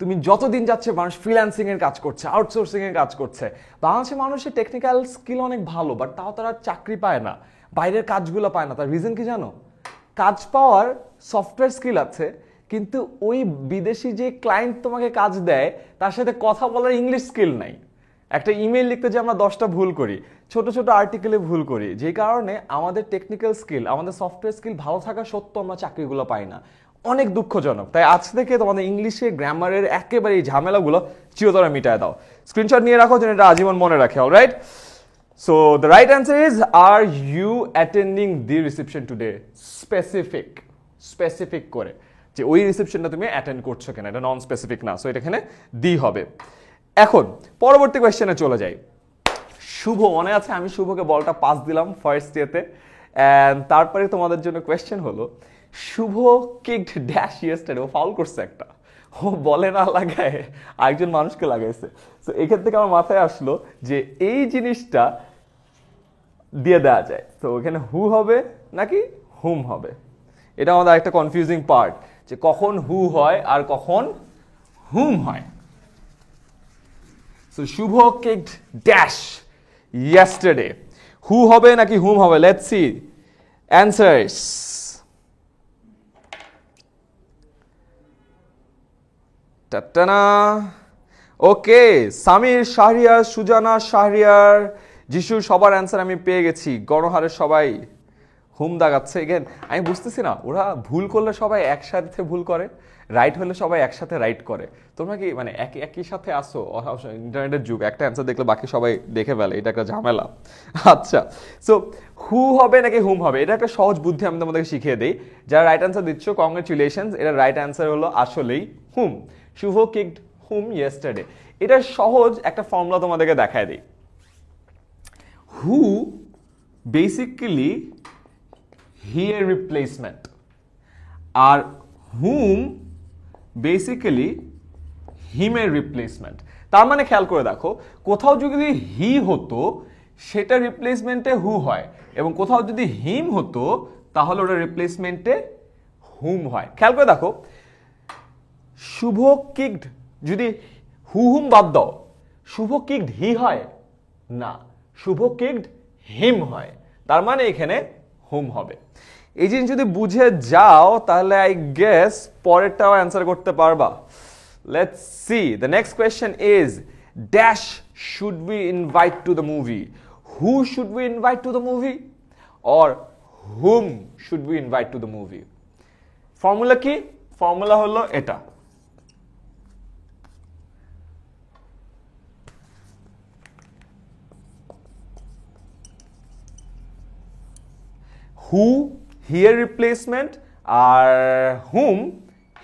তুমি যতদিন যাচ্ছে মানুষ ফ্রিল্যান্সিং এর কাজ করছে, আউটসোর্সিং এর কাজ করছে। বাংলাদেশের মানুষের টেকনিক্যাল স্কিল অনেক ভালো, বাট তাও তারা চাকরি পায় না, বাইরের কাজগুলো পায় না। তার রিজন কি জানো? কাজ পাওয়ার সফটওয়্যার স্কিল আছে, কিন্তু ওই বিদেশি যে ক্লায়েন্ট তোমাকে কাজ দেয় তার সাথে কথা বলার ইংলিশ স্কিল নাই। একটা ইমেল লিখতে যে আমরা 10টা ভুল করি, ছোট ছোট আর্টিকেলে ভুল করি, যে কারণে আমাদের টেকনিক্যাল স্কিল, আমাদের সফটওয়্যার স্কিল ভালো থাকা সত্ত্বেও আমরা চাকরিগুলো পাই না। অনেক দুঃখজনক। তাই আজ থেকে তোমাদের ইংলিশে গ্রামারের একেবারে এই ঝামেলাগুলো চিরতরে মিটায় দাও। স্ক্রিনশট নিয়ে রাখো যেন এটা আজীবন মনে রাখে। Alright, so the right answer is, are you attending the reception today? Specific, specific করে যে ওই রিসেপশনটা তুমি অ্যাটেন্ড করছো কিনা, এটা নন স্পেসিফিক না, সো এটা এখানে দি হবে। এখন পরবর্তী কোয়েশ্চেনে চলে যাই। শুভ, মনে আছে আমি শুভকে বলটা পাস দিলাম ফার্স্ট ইয়েতে, এন্ড তারপরে তোমাদের জন্য কোয়েশ্চেন হলো, শুভ কিকড ড্যাশ ইয়েস্টারডে, ও ফাউল করছে একটা, ও বলে না লাগায় আরেকজন মানুষকে লাগাইছে। তো এখান থেকে আমার মাথায় আসলো যে এই জিনিসটা দিয়ে দেওয়া যায়, তো এখানে হু হবে নাকি হুম হবে। এটা আমাদের একটা কনফিউজিং পার্ট, যে কখন হু হয় আর কখন হুম হয়। So Shubho kicked dash yesterday. Who হবে নাকি whom হবে? Let's see. Answers. Tatana. Okay. Samir Shahriar, Sujana Shahriar, যিশু, সবার অ্যান্সার আমি পেয়ে গেছি। গণহারে সবাই হুম দাগাচ্ছে। এগেন আমি বুঝতেছি না, ওরা ভুল করলে সবাই একসাথে ভুল করে, রাইট হলে সবাই একসাথে রাইট করে। তোমরা কি মানে একই সাথে আসো? ইন্টারনেটের যুগ, একটা অ্যান্সার দেখলে বাকি সবাই দেখে ফেলে, এটা একটা ঝামেলা। আচ্ছা, সো হু হবে নাকি হুম হবে, এটা একটা সহজ বুদ্ধি আমি তোমাদেরকে শিখিয়ে দিই। যারা রাইট অ্যান্সার দিচ্ছ, কংগ্রেচুলেশনস, এটা রাইট অ্যান্সার হলো আসলেই হুম। শুভ কিকড হুম ইয়েস্টারডে, এটা সহজ একটা ফর্মুলা তোমাদেরকে দেখায় দিই। হু বেসিক্যালি হি এর রিপ্লেসমেন্ট, আর হুম বেসিক্যালি হিমের রিপ্লেসমেন্ট। তার মানে খেয়াল করে দেখো, কোথাও যদি হি হতো সেটা রিপ্লেসমেন্টে হু হয়, এবং কোথাও যদি হিম হতো তাহলে ওটা রিপ্লেসমেন্টে হুম হয়। খেয়াল করে দেখো, শুভ কিকড যদি হু হুম বাদ দাও, শুভ কিকড হি হয় না, শুভ কিকড হিম হয়। তার মানে এখানে হুম হবে। এই জিনিস যদি বুঝে যাও তাহলে আই গেস পরেরটাও অ্যান্সার করতে পারবা। Let's see the next question is dash should we invite to the movie. Who should we invite to the movie or whom should we invite to the movie? Formula কি? ফর্মুলা হলো এটা, হু হিয়ার রিপ্লেসমেন্ট আর হুম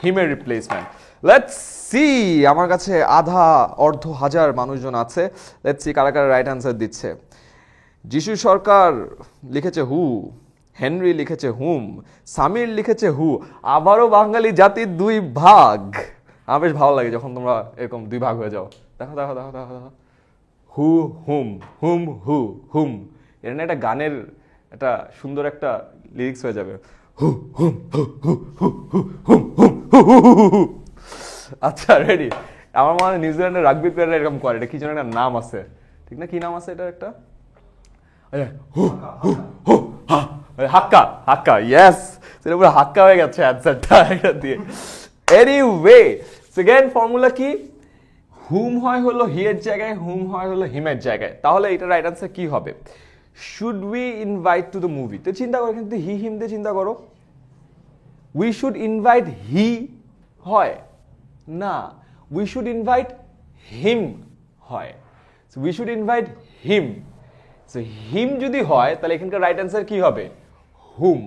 হিমের রিপ্লেসমেন্ট। লেটস সি, আমার কাছে আধা অর্ধ হাজার মানুষজন আছে। লেটস সি কারা কারা রাইট অ্যান্সার দিচ্ছে। যিশু সরকার লিখেছে হু, হেনরি লিখেছে হুম, সামির লিখেছে হু। আবারও বাঙালি জাতির দুই ভাগ। আমার বেশ ভালো লাগে যখন তোমরা এরকম দুই ভাগ হয়ে যাও। দেখো দেখো দেখো দেখো দেখো, হু হুম, হুম হু, হুম। এটা না একটা গানের একটা সুন্দর একটা লিরিক্স হয়ে যাবে, হু হুম হু হু হু হু হুম হুম হু হু হু হু। আচ্ছা রেডি? আমার মনে হয় নিউজিল্যান্ডের রাগবি প্লেয়াররা এরকম করে, এটা কি যেন একটা নাম আছে, ঠিক না? কি নাম আছে এটার একটা? হু হু হু হা, হাক্কা, হাক্কা, ইয়েস। সেটা পুরো হাক্কা হয়ে গেছে অ্যান্সারটা এটা দিয়ে। এনিওয়ে, সেকেন্ড ফর্মুলা কি? হুম হয় হলো হি এর জায়গায়, হুম হয় হলো হিমের জায়গায়। তাহলে এটা রাইট আনসার কি হবে? Should we invite to the movie. তো চিন্তা করো, কিন্তু হি হিম দিয়ে চিন্তা করো, উই শুড ইনভাইট হি হয় না, উই শুড ইনভাইট হিম হয়। We should invite him. So him যদি হয় তাহলে এখানকার রাইট অ্যান্সার কি হবে? Whom.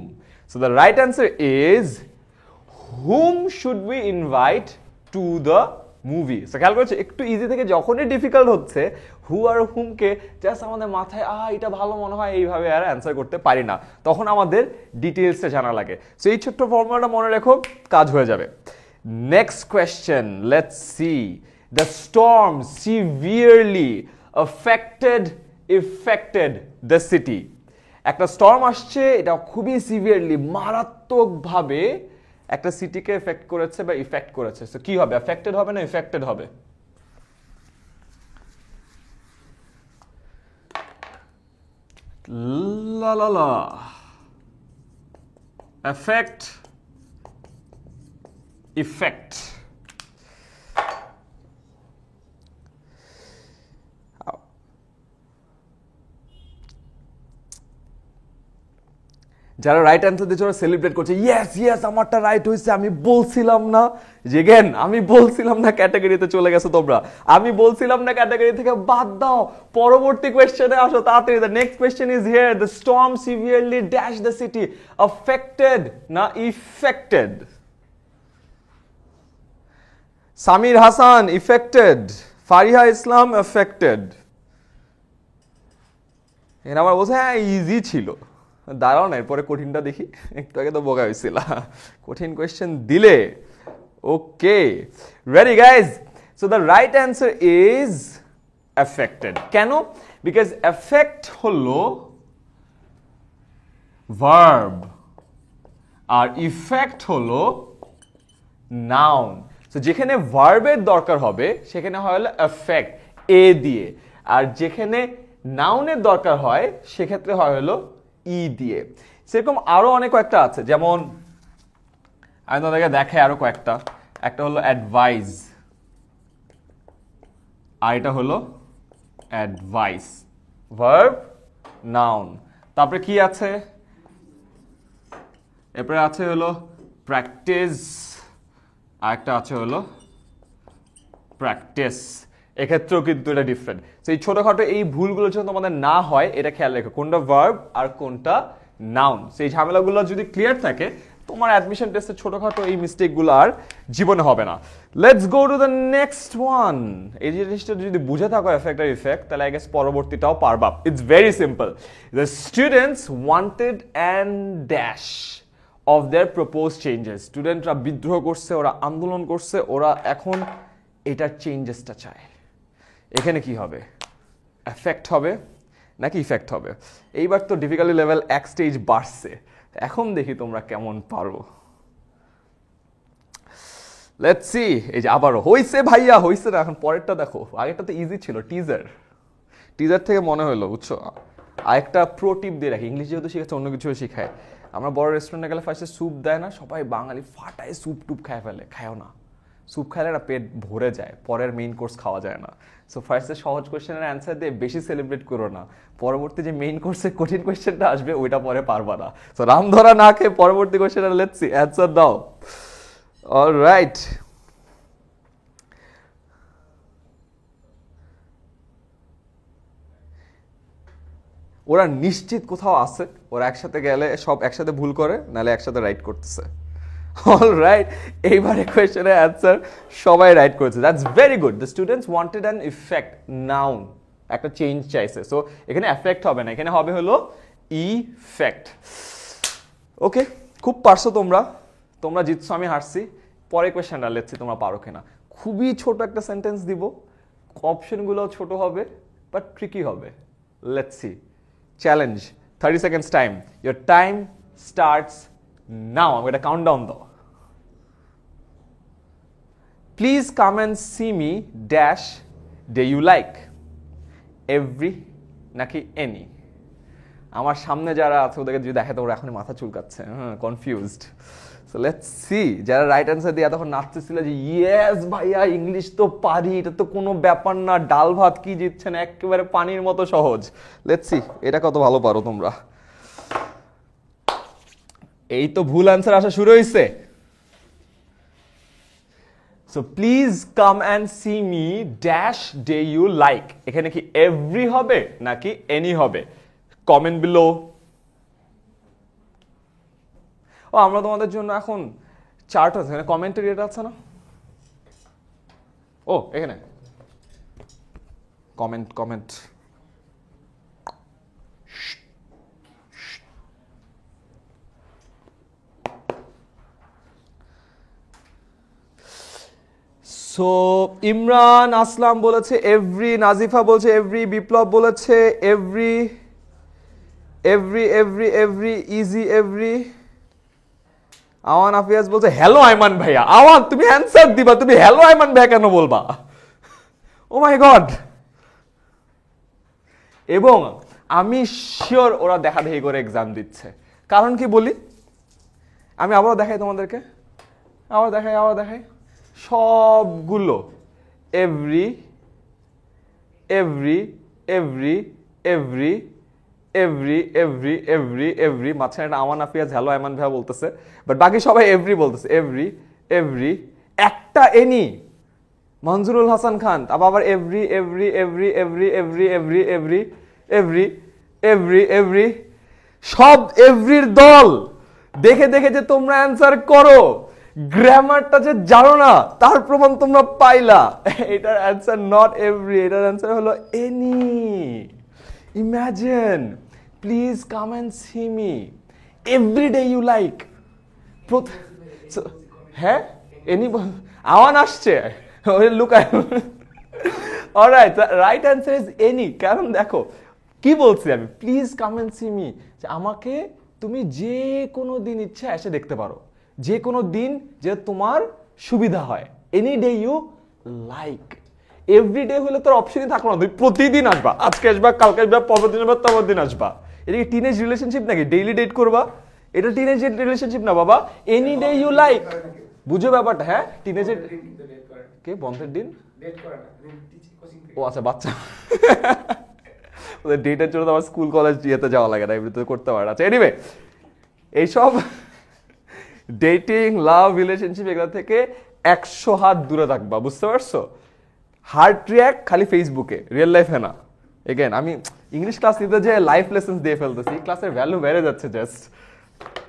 So the right answer is whom should we invite to the movie. So খেয়াল করছে, একটু ইজি থেকে যখনই ডিফিকাল্ট হচ্ছে, হু আর হুমকে জাস্ট আমাদের মাথায় এটা ভালো মনে হয় এইভাবে আর অ্যান্সার করতে পারি না, তখন আমাদের ডিটেলসে জানা লাগে। সো এই ছোট্ট ফর্মুলাটা মনে রেখো, কাজ হয়ে যাবে। Next question, let's see. The storm severely affected the city. একটা স্টর্ম আসছে, এটা খুবই সিভিয়ারলি, মারাত্মকভাবে একটা সিটিকে এফেক্ট করেছে বা ইফেক্ট করেছে। সো কি হবে? এফেক্টেড হবে না ইফেক্টেড হবে? লা লা লা, এফেক্ট, ইফেক্ট। যারা রাইট অ্যান্সার দিচ্ছে ওরা সেলিব্রেট করছে, ইয়েস ইয়েস আমারটা রাইট হয়েছে, আমি বলছিলাম না। যেগেন আমি বলছিলাম না ক্যাটাগরিতে চলে গেছো তোমরা, আমি বলছিলাম না ক্যাটাগরি থেকে বাদ দাও, পরবর্তী কোয়েশ্চেনে আসো তাড়াতাড়ি। The next question is here, the storm severely dash the city. Affected না ইফেক্টেড? সামির হাসান ইফেক্টেড, ফারিহা ইসলাম এফেক্টেড। এখানে আমার বলছে হ্যাঁ ইজি ছিল, দাঁড়াও না এরপরে কঠিনটা দেখি। একটু আগে তো বোকা হয়েছিল, কঠিন কোয়েশ্চেন দিলে। Okay ready guys? So the right answer is affected. কেন? বিকজ এফেক্ট হলো ভার্ব আর ইফেক্ট হলো নাউন। সো যেখানে ভার্বের দরকার হবে সেখানে হয় হলো এফেক্ট এ দিয়ে, আর যেখানে নাউনের দরকার হয় সেক্ষেত্রে হয় হলো ই দিয়ে। সেরকম আরো অনেক কয়েকটা আছে, যেমন আমি তোমাদেরকে দেখাই আরো কয়েকটা। একটা হলো অ্যাডভাইস, আর এটা হলো অ্যাডভাইস, ভার্ব নাউন। তারপরে কি আছে? এরপরে আছে হলো প্র্যাকটিস, আর একটা আছে হলো প্র্যাকটিস। এক্ষেত্রেও কিন্তু এটা ডিফারেন্ট। এই ছোটখাটো এই ভুলগুলো যেন তোমাদের না হয় এটা খেয়াল রেখো, কোনটা ভার্ব আর কোনটা নাউন। সেই ঝামেলাগুলো যদি ক্লিয়ার থাকে তোমার অ্যাডমিশন টেস্টে ছোটখাটো এই মিস্টেকগুলো আর জীবনে হবে না। Let's go to the next one. এই জিনিসটা যদি বুঝে থাকো এফেক্ট আর ইফেক্ট, তাহলে আই গেস পরবর্তীটাও পারবা। It's very simple. The students wanted and dash of their propose changes. স্টুডেন্টরা বিদ্রোহ করছে, ওরা আন্দোলন করছে, ওরা এখন এটার চেঞ্জেসটা চায়। এখানে কি হবে? এফেক্ট হবে নাকি ইফেক্ট হবে? এইবার তো ডিফিকাল্টি লেভেল এক স্টেজ বাড়ছে, এখন দেখি তোমরা কেমন পারো। Let's see. এই যে আবারও হইছে ভাইয়া, হইছে না। এখন পরেরটা দেখো, আগেরটা তো ইজি ছিল, টিজার। টিজার থেকে মনে হলো, বুঝছো, আরেকটা প্রো টিপ দিয়ে রাখি। ইংলিশ যেহেতু শিখাচ্ছে, অন্য কিছু শিখায়। আমরা বড় রেস্টুরেন্টে গেলে ফার্স্টে স্যুপ দেয় না, সবাই বাঙালি ফাটায় স্যুপ টুপ খায় ফেলে। খায়ও না, স্যুপ খাইলে না পেট ভরে যায়, পরের মেইন কোর্স খাওয়া যায় না। সো ফার্স্টে সহজ কোয়েশ্চেনের অ্যান্সার দিয়ে বেশি সেলিব্রেট করো না, পরবর্তী যে মেইন কোর্সের কঠিন কোয়েশ্চেনটা আসবে ওইটা পরে পারবা না। সো রাম ধরা না খেয়ে পরবর্তী কোয়েশ্চেনটা লেটস সি, অ্যান্সার দাও। অলরাইট, ওরা নিশ্চিত কোথাও আছে, ওরা একসাথে গেলে সব একসাথে ভুল করে, নাহলে একসাথে রাইট করতেছে। অলরাইট, এইবারে কোয়েশ্চেনের অ্যান্সার সবাই রাইট করেছে। That's very good. The students wanted an effect, noun, একটা চেঞ্জ চাইছে। সো এখানে এফেক্ট হবে না, এখানে হবে হলো ইফেক্ট। ওকে, খুব পারছো তোমরা, তোমরা জিতছো, আমি হারছি। পরে কোয়েশ্চেনটা লেটছি তোমরা পারো কিনা। খুবই ছোট একটা সেন্টেন্স দিব, অপশনগুলো ছোট হবে বাট ট্রিকি হবে। Let's see. Challenge, 30 seconds time. Your time starts now. আমি একটা কাউন্টডাউন দাও। Please come and see me dash day you like, every নাকি এনি? আমার সামনে যারা আছে ওদেরকে যদি দেখে তো ওরা এখনই মাথা চুলকাচ্ছে, কনফিউজড। So let's C. যারা রাইট অ্যান্সার দিয়ে এতক্ষণ নাচতেছিল যে ইয়েস ভাইয়া ইংলিশ তো পারি, এটা তো কোনো ব্যাপার না, ডাল ভাত কি জিতছেন, একেবারে পানির মতো সহজ। লেটস সি এটা কত ভালো পারো তোমরা। এই তো ভুল অ্যান্সার আসা শুরু হয়েছে। So please come and see me dash day you like, এখানে কি এভরি হবে নাকি এনি হবে? Comment below. ও আমরা তোমাদের জন্য এখন চার্ট আছে, এখানে কমেন্টের এটা আছে না? ও এখানে comment, comment. So Imran Aslam বলেছে এভরি, নাজিফা বলছে এভরি, বিপ্লব বলেছে every, every every every, easy every. Awan Afiaz বলছে হ্যালো আইমান ভাইয়া। আওয়ান তুমি অ্যান্সার দিবা, তুমি হ্যালো আইমান ভাইয়া কেন বলবা? ও মাই গড। এবং আমি শিওর ওরা দেখাদেখি করে এক্সাম দিচ্ছে। কারণ কি বলি, আমি আবারও দেখাই তোমাদেরকে, আবার দেখাই সবগুলো every every every every every every every every, মাঝখানে একটা আমান আফিয়াজ হ্যালো আইমান ভাইয়া বলতেছে, বাট বাকি সবাই এভরি বলতেছে। এভরি এভরি, একটা এনি মনজুরুল হাসান খান, আবার every every every every every every every every every every, সব এভরির দল। দেখে দেখে যে তোমরা অ্যান্সার করো, গ্রামারটা যে জানো না তার প্রমাণ তোমরা পাইলা। এটার অ্যান্সার নট এভরি, এটার অ্যান্সার হলো any. Imagine, please come and see me every day you like. হ্যাঁ এনি আওয়ান আসছে, লুকায়। Alright, right answer is any. কারণ দেখো কি বলছি আমি, please come and see me, যে আমাকে তুমি যে কোনো দিন ইচ্ছা এসে দেখতে পারো, যে কোনো দিন যে তোমার সুবিধা হয়। Any day you like. Every day হলে তোর অপশনই থাকলো না, তুমি প্রতিদিন আসবা, আজকে আসবা, কালকে আসবা, পরের দিন আসবা, তারপর দিন আসবা। এটা কি টিনেজ রিলেশনশিপ নাকি ডেইলি ডেট করবা? এটা টিনেজ রিলেশনশিপ না বাবা। এনি ডে ইউ লাইক, বুঝো ব্যাপারটা। হ্যাঁ টিনেজের কে বন্ধের দিন, ও আচ্ছা বাচ্চা ওদের ডেটের জন্য তো আমার স্কুল কলেজ ইয়েতে যাওয়া লাগে না, এমনিতে করতে পারে। আচ্ছা এনিওয়ে, এইসব ডেটিং লাভ রিলেশনশিপ এগুলো থেকে 100 হাত দূরে থাকবা, বুঝতে পারছো? হার্ট রিয়াক্ট খালি ফেসবুকে, রিয়েল লাইফে না। এগেন আমি ইংলিশ ক্লাস নিতে যে লাইফ লেসন্স দিয়ে ফেলতেছি, ক্লাসের ভ্যালু বেড়ে যাচ্ছে just.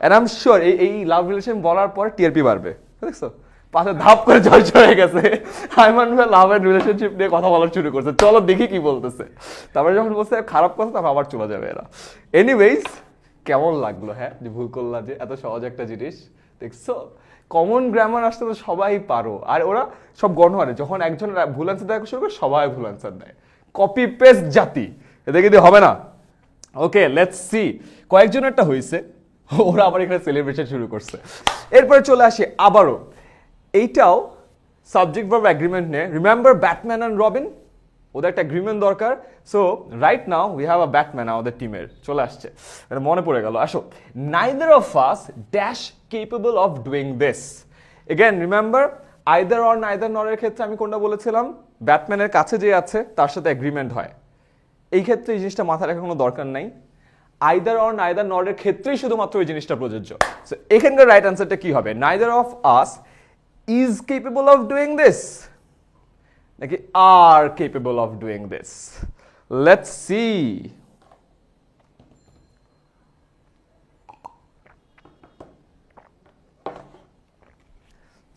And I am sure এই লাভ রিলেশন বলার পর টিআরপি বাড়বে, দেখছো? পাশে ধাপ করে জয় হয়ে গেছে। আইমান ভাই লাভ এন্ড রিলেশনশিপ নিয়ে কথা বলা শুরু করছে, চলো দেখি কি বলতেছে। তারপরে যখন বলছে খারাপ কথা, তারপর আবার চলে যাবে এরা। এনিওয়েজ, কেমন লাগলো হ্যাঁ যে ভুল করলা যে এত সহজ একটা জিনিস দেখছো কমন গ্রামার আসতে তো সবাই পারো আর ওরা সব গণহারে যখন একজন ভুল অ্যান্সার দেওয়া শুরু করে সবাই ভুল অ্যান্সার দেয় কপি পেস্ট জাতি এদের কিন্তু হবে না ওকে লেটস সি কয়েকজনেরটা হয়েছে ওরা আবার এখানে সেলিব্রেশন শুরু করছে এরপরে চলে আসি আবারও এইটাও সাবজেক্ট ভার্ব এগ্রিমেন্ট নিয়ে রিমেম্বার ব্যাটম্যান অ্যান্ড রবিন ওদের একটা এগ্রিমেন্ট দরকার so right now we have a Batman আমাদের টিমের চলে আসছে এটা মনে পড়ে গেল আসো neither of us dash capable of doing this again remember either or neither নরের ক্ষেত্রে আমি কোনটা বলেছিলাম ব্যাটম্যানের কাছে যে আছে তার সাথে এগ্রিমেন্ট হয় এই ক্ষেত্রে এই জিনিসটা মাথায় রাখার কোনো দরকার নাই আইদার অর নাইদার নরের ক্ষেত্রেই শুধুমাত্র ওই জিনিসটা প্রযোজ্য সো এখানকার রাইট অ্যান্সারটা কি হবে neither of us is capable of doing this নাকি are capable of doing this let's see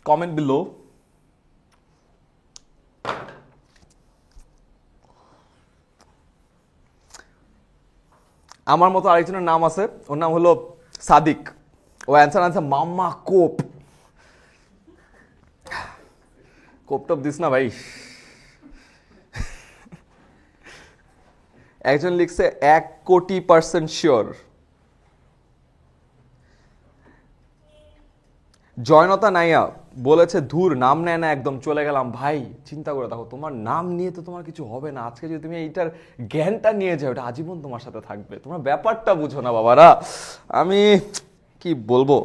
comment below আমার মতো আরেকজনের নাম আছে ওর নাম হলো সাদিক ও অ্যান্সার আনছে মাম্মা কোপ কোপটপ দিস না ভাই একজন লিখছে 1,000,000% শিওর জয়নতা নাইয়া বলেছে ধুর নাম নেয় না একদম চলে গেলাম ভাই চিন্তা করে দেখো তোমার নাম নিয়ে তো তোমার কিছু হবে না আজকে যদি তুমি এইটার জ্ঞানটা নিয়ে যাও ওটা আজীবন তোমার সাথে থাকবে তোমার ব্যাপারটা বুঝো না বাবারা আমি কি বলবো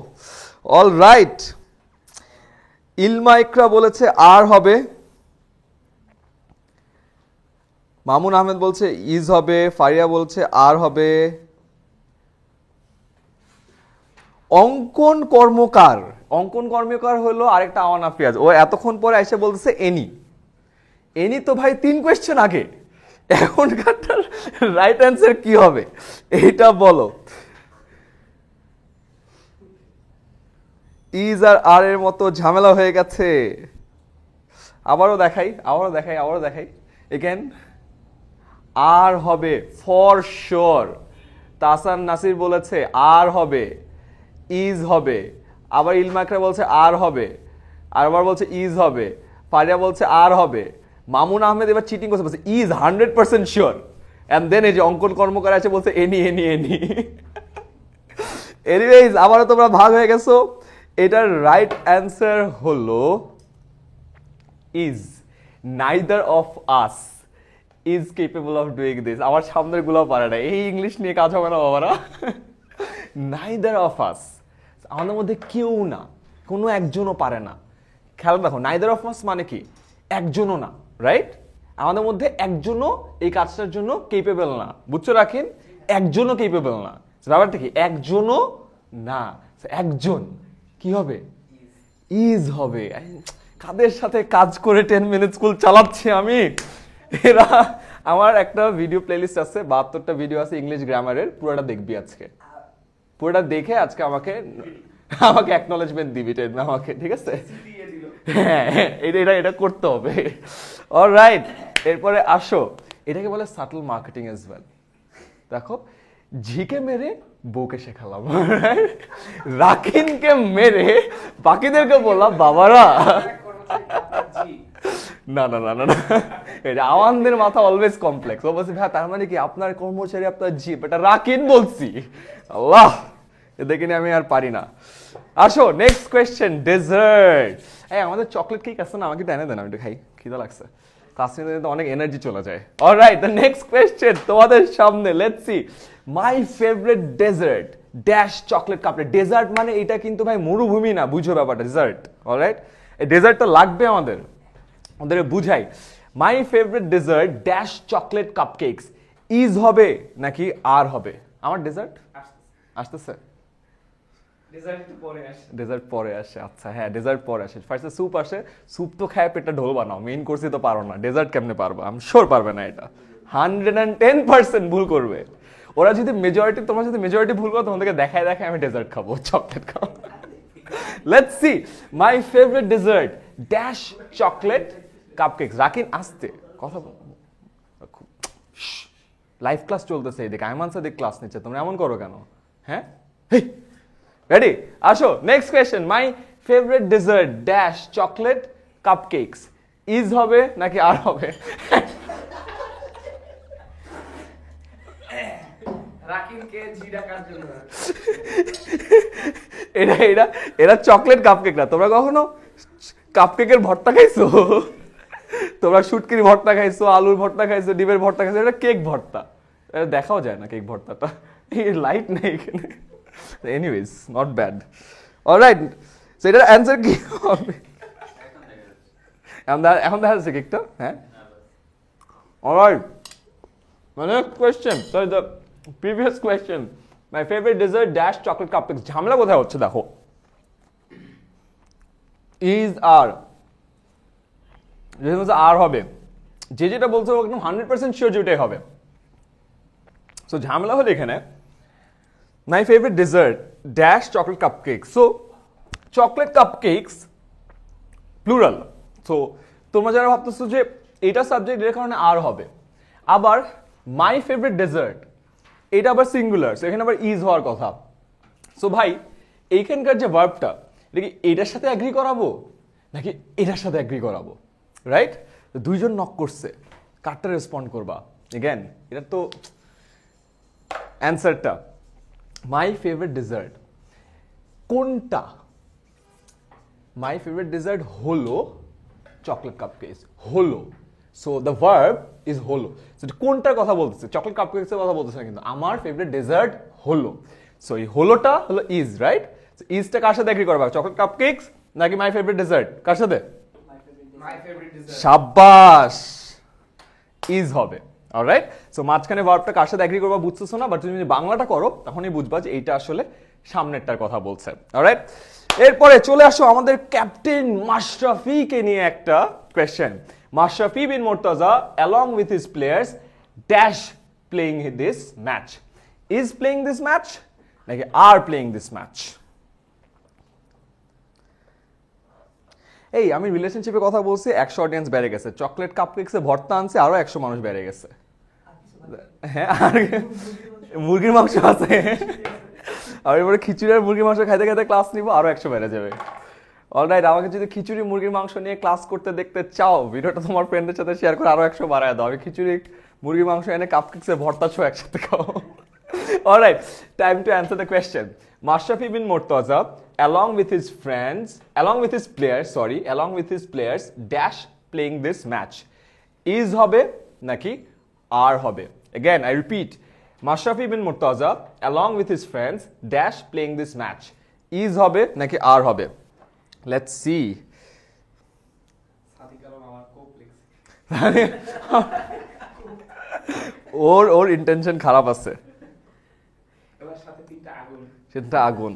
অল রাইট ইলমা ইকরা বলেছে আর হবে মামুন আহমেদ বলছে ইজ হবে ফারিয়া বলছে আর হবে অঙ্কন কর্মকার হলো আরেকটা আওয়ানা ফিয়াজ ও এতক্ষণ পরে এসে বলতেছে এনি তো ভাই 3 কোয়েশ্চেন আগে এখনকারটার রাইট অ্যান্সার কি হবে এইটা বলো ইজ আর এর মতো ঝামেলা হয়ে গেছে আবারও দেখাই এগেন আর হবে ফর শিওর তাসান নাসির বলেছে আর হবে ইজ হবে আবার ইলমাকরা বলছে আর হবে আর আবার বলছে ইজ হবে ফারিয়া বলছে আর হবে মামুন আহমেদ এবার চিটিং করছে বলছে ইজ 100% শিওর এন্ড দেন এই যে অঙ্কন কর্মকার আছে বলছে এনি এনিওয়েজ আবারও তোমরা ভাগ হয়ে গেছো এটার রাইট অ্যান্সার হলো is neither of us is capable of doing this আমার সামনের গুলো পারে না এই ইংলিশ নিয়ে কাজ হবে না বাবারা নাইদার অফ আস আমাদের মধ্যে কেউ না কোনো একজনও পারে না খেয়াল দেখো নাইদার অফ আস মানে কি একজনও না রাইট আমাদের মধ্যে একজনও এই কাজটার জন্য কেপেবল না বুঝছো রাখেন একজনও কেপেবল না ব্যাপারটা কি একজনও না একজন কি হবে ইজ হবে কাদের সাথে কাজ করে 10 মিনিট স্কুল চালাচ্ছি আমি এরা আমার একটা ভিডিও প্লেলিস্ট আছে 72টা ভিডিও আছে ইংলিশ গ্রামারের পুরোটা দেখবি আজকে পুরোটা দেখে আজকে আমাকে অ্যাকনলেজমেন্ট দিবি আমাকে ঠিক আছে হ্যাঁ এটা করতে হবে অলরাইট এরপরে আসো এটাকে বলে সাটল মার্কেটিং এজ ওয়েল দেখো ঝিকে মেরে বউকে শেখালাম রাকিনকে মেরে বাকিদেরকে বললাম বাবারা না এটা আমাদের মাথা অলওয়েজ কমপ্লেক্স ও বলছে ভাই তার মানে কি আপনার কর্মচারী আপনার জিপ এটা রাকিন বলছি আল্লাহ দেখে আমি আর পারি না আসো নেক্সট কোয়েশ্চেন ডেজার্ট এই আমাদের চকলেট কেক আছে না আমাকে এনে দেন আমি একটু খাই খিদা লাগছে ক্লাস নিতে অনেক এনার্জি চলে যায় অলরাইট দ্য নেক্সট কোয়েশ্চেন তোমাদের সামনে let's see my favourite dessert dash chocolate কাপড়ে ডেজার্ট মানে এটা কিন্তু ভাই মরুভূমি না বুঝো ব্যাপারটা ডেজার্ট অলরাইট এই ডেজার্টটা লাগবে আমাদের বুঝাই my favourite dessert dash chocolate cupcakes is হবে নাকি আর হবে আমার ডেজার্ট আসতেছে ডেজার্ট পরে আসে আচ্ছা হ্যাঁ ডেজার্ট পরে আসে ফার্স্টে স্যুপ আসে স্যুপ তো খায় পেটটা ঢোল বানাও মেইন কোর্সই তো পারো না ডেজার্ট কেমনে পারবো আমি শিওর পারবে না এটা 110% ভুল করবে ওরা যদি মেজরিটি তোমরা যদি মেজরিটি ভুল করো তোমাদেরকে দেখায় আমি ডেজার্ট খাবো চকলেট খাবো let's see my favourite dessert dash chocolate cupcakes Rakin আসতে কথা লাইভ ক্লাস চলতেছে এদিকে আইমান সাদিক ক্লাস নিচ্ছে তোমরা এমন করো কেন হ্যাঁ রেডি আসো next question my favourite dessert dash chocolate cupcakes is হবে নাকি আর হবে এরা চকলেট কাপকেক না তোমরা কখনো কাপকেকের ভর্তা খাইছো তোমরা শুটকির ভর্তা খাইছো আলুর ভর্তা খাইছো ডিমের ভর্তা খাইছো এটা কেক ভর্তা এটা দেখাও যায় না কেক ভর্তাটা লাইট নেই এখানে anyways not bad alright so এটার অ্যান্সার কি হবে এখন দেখা যাচ্ছে কেকটা হ্যাঁ alright my next question sorry the previous question my favorite dessert dash chocolate cupcakes ঝামেলা কোথায় হচ্ছে দেখো is are যেটা আর হবে যেটা বলছো একদম 100% শিওর যেটাই হবে সো ঝামেলা হলো এখানে my favorite dessert dash chocolate cupcakes so chocolate cupcakes plural so তোমরা যারা ভাবতেছো যে এটা সাবজেক্ট এর কারণে আর হবে আবার মাই ফেভারিট ডেজার্ট এটা আবার সিঙ্গুলার এখানে আবার ইজ হওয়ার কথা সো ভাই এইখানকার যে ভার্বটা এটা কি এটার সাথে অ্যাগ্রি করাবো নাকি এটার সাথে অ্যাগ্রি করাবো রাইট দুইজন নক করছে কারটা রেসপন্ড করবা এগেন এটা তো অ্যান্সারটা মাই ফেভারিট ডেজার্ট কোনটা মাই ফেভারিট ডেজার্ট হলো চকলেট কাপকেকস হলো সো দ্য ভার্ব ইজ হলো সো কোনটার কথা বলতেছে চকলেট কাপকেকসের কথা বলতেছে না কিন্তু আমার ফেভারিট ডেজার্ট হলো সো এই হলোটা হলো ইজ রাইট সো ইজটা কার সাথে এগ্রি করবা চকলেট কাপকেকস নাকি মাই ফেভারিট ডেজার্ট কার সাথে শাবাশ ইজ হবে অলরাইট সো মাঝখানে ভার্বটা কার সাথে এগ্রি করবা বুঝতেছো না বাট তুমি যদি বাংলাটা করো তখনই বুঝবা যে এইটা আসলে সামনেরটার কথা বলছে অলরাইট এরপরে চলে আসো আমাদের ক্যাপ্টেন মাশরাফিকে নিয়ে একটা question Mashrafi bin Murtaza along with his players dash playing this match is playing this match like are playing this match এই আমি রিলেশনশিপে কথা বলছি 100 অডিয়েন্স বেড়ে গেছে চকলেট কাপকেকসে ভর্তা আনছে আরো 100 মানুষ বেড়ে গেছে হ্যাঁ আর মুরগির মাংস আছে আর এবারে খিচুড়ি আর মুরগির মাংস খাইতে খাইতে ক্লাস নিব আরো 100 বেড়ে যাবে অলরাইট আমাকে যদি খিচুড়ি মুরগির মাংস নিয়ে ক্লাস করতে দেখতে চাও ভিডিওটা তোমার ফ্রেন্ডদের সাথে শেয়ার করে আরো 100 বাড়ায় দাও আমি খিচুড়ি মুরগির মাংস এনে কাপকেকসে ভর্তা ছো একসাথে খাও alright time to answer the question Mashrafe bin Mortaza along with his friends along with his players sorry along with his players dash playing this match is হবে নাকি are হবে again I repeat Mashrafi bin Murtaza along with his friends dash playing this match is হবে নাকি are হবে let's see ওর ইন্টেনশন খারাপ আছে সেটা আগুন